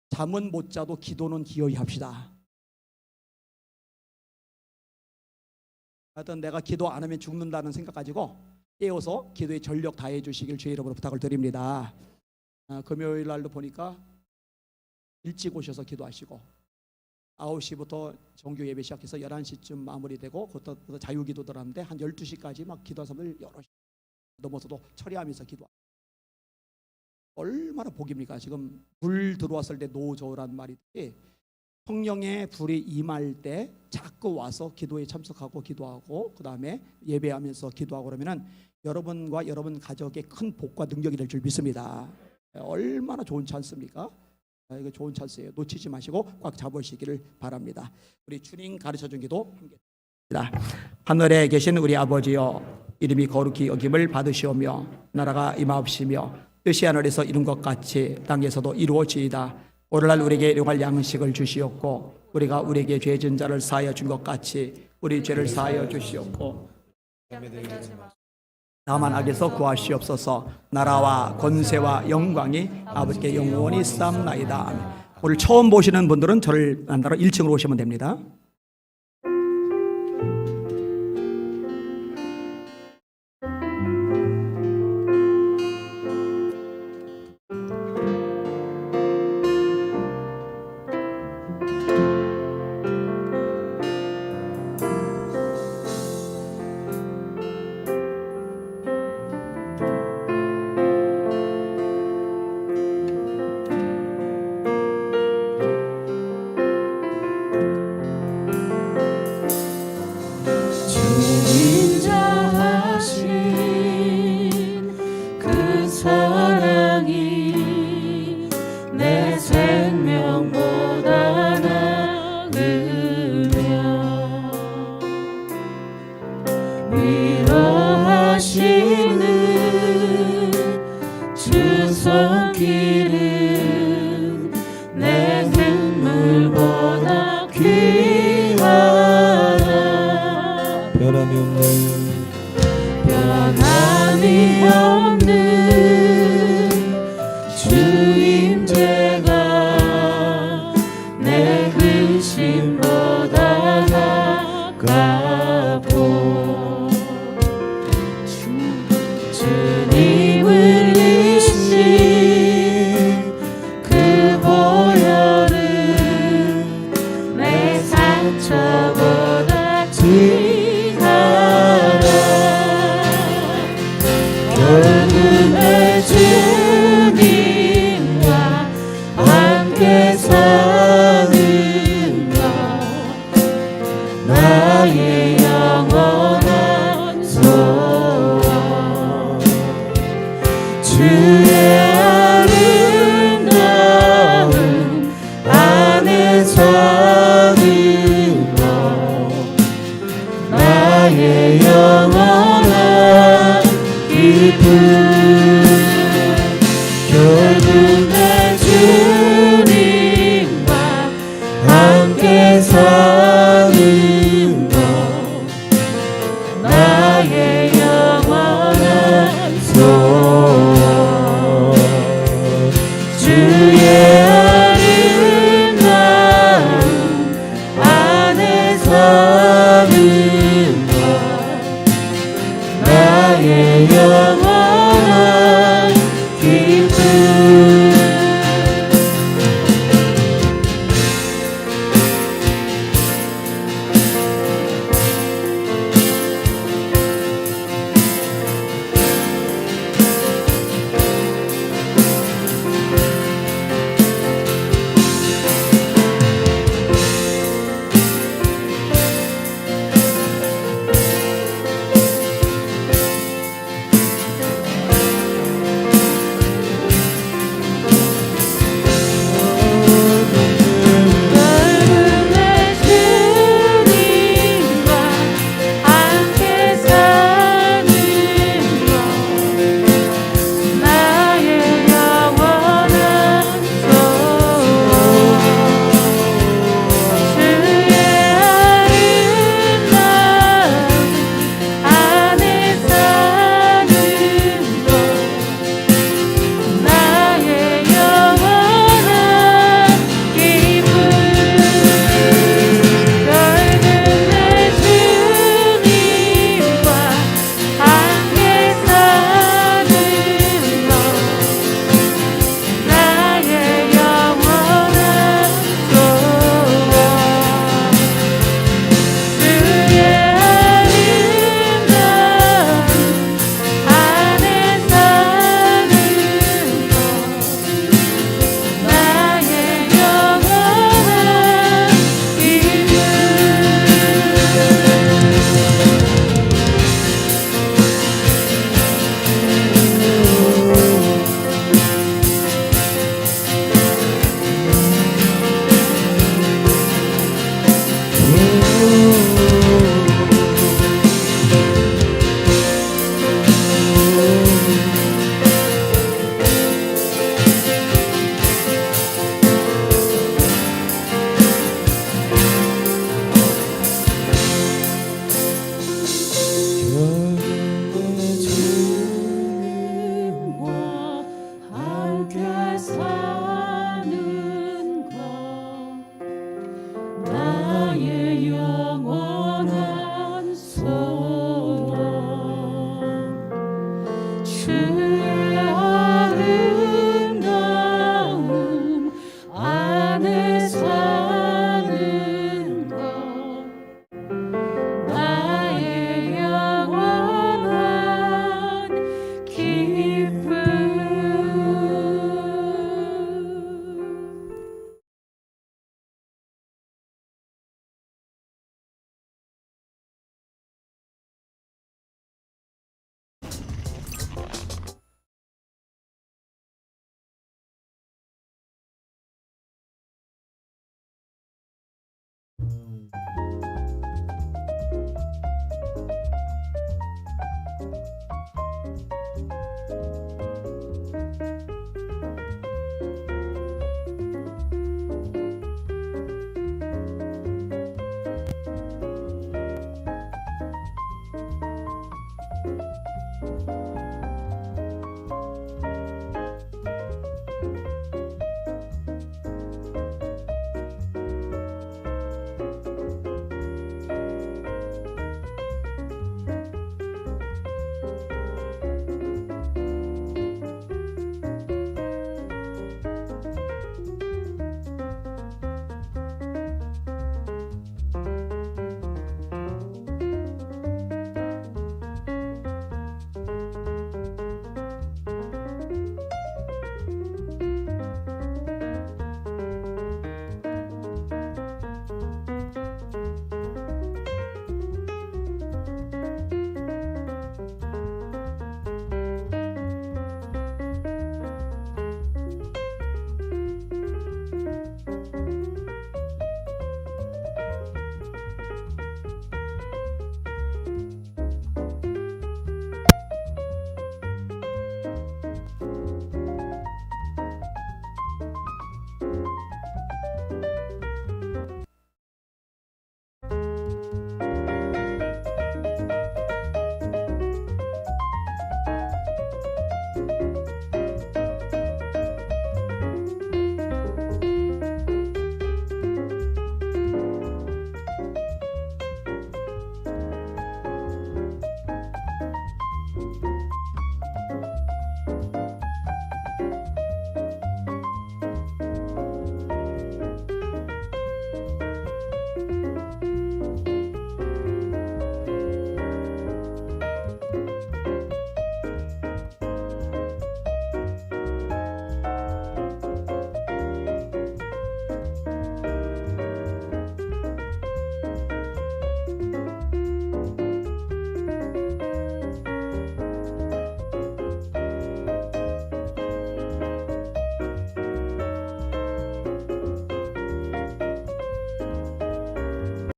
잠은 못 자도 기도는 기어이 합시다. 하여튼 내가 기도 안 하면 죽는다는 생각 가지고 깨워서 기도에 전력 다해 주시길 주의 이름으로 부탁을 드립니다. 금요일 날도 보니까 일찍 오셔서 기도하시고 9시부터 정규 예배 시작해서 11시쯤 마무리되고 그것도 자유기도 들었는데 한 12시까지 막 기도한 사람들 여러 넘어서도 처리하면서 기도하고 얼마나 복입니까? 지금 불 들어왔을 때 노저란 말이 성령의 불이 임할 때 자꾸 와서 기도에 참석하고 기도하고 그 다음에 예배하면서 기도하고 그러면은 여러분과 여러분 가족의 큰 복과 능력이 될 줄 믿습니다. 얼마나 좋은 찬스입니까? 이거 좋은 찬스예요. 놓치지 마시고 꽉 잡으시기를 바랍니다. 우리 주님 가르쳐준 기도 함께. 하늘에 계신 우리 아버지여, 이름이 거룩히 여김을 받으시오며 나라가 임하옵시며 뜻이 하늘에서 이룬 것 같이 땅에서도 이루어지이다. 오늘날 우리에게 일용할 양식을 주시옵고 우리가 우리에게 죄진 자를 사하여 준 것 같이 우리 죄를 사하여 주시옵고 다만 악에서 구하시옵소서. 나라와 권세와 영광이 아버지께 영원히 쌓나이다. 아멘. 오늘 처음 보시는 분들은 저를 만나러 1층으로 오시면 됩니다. 멈춰보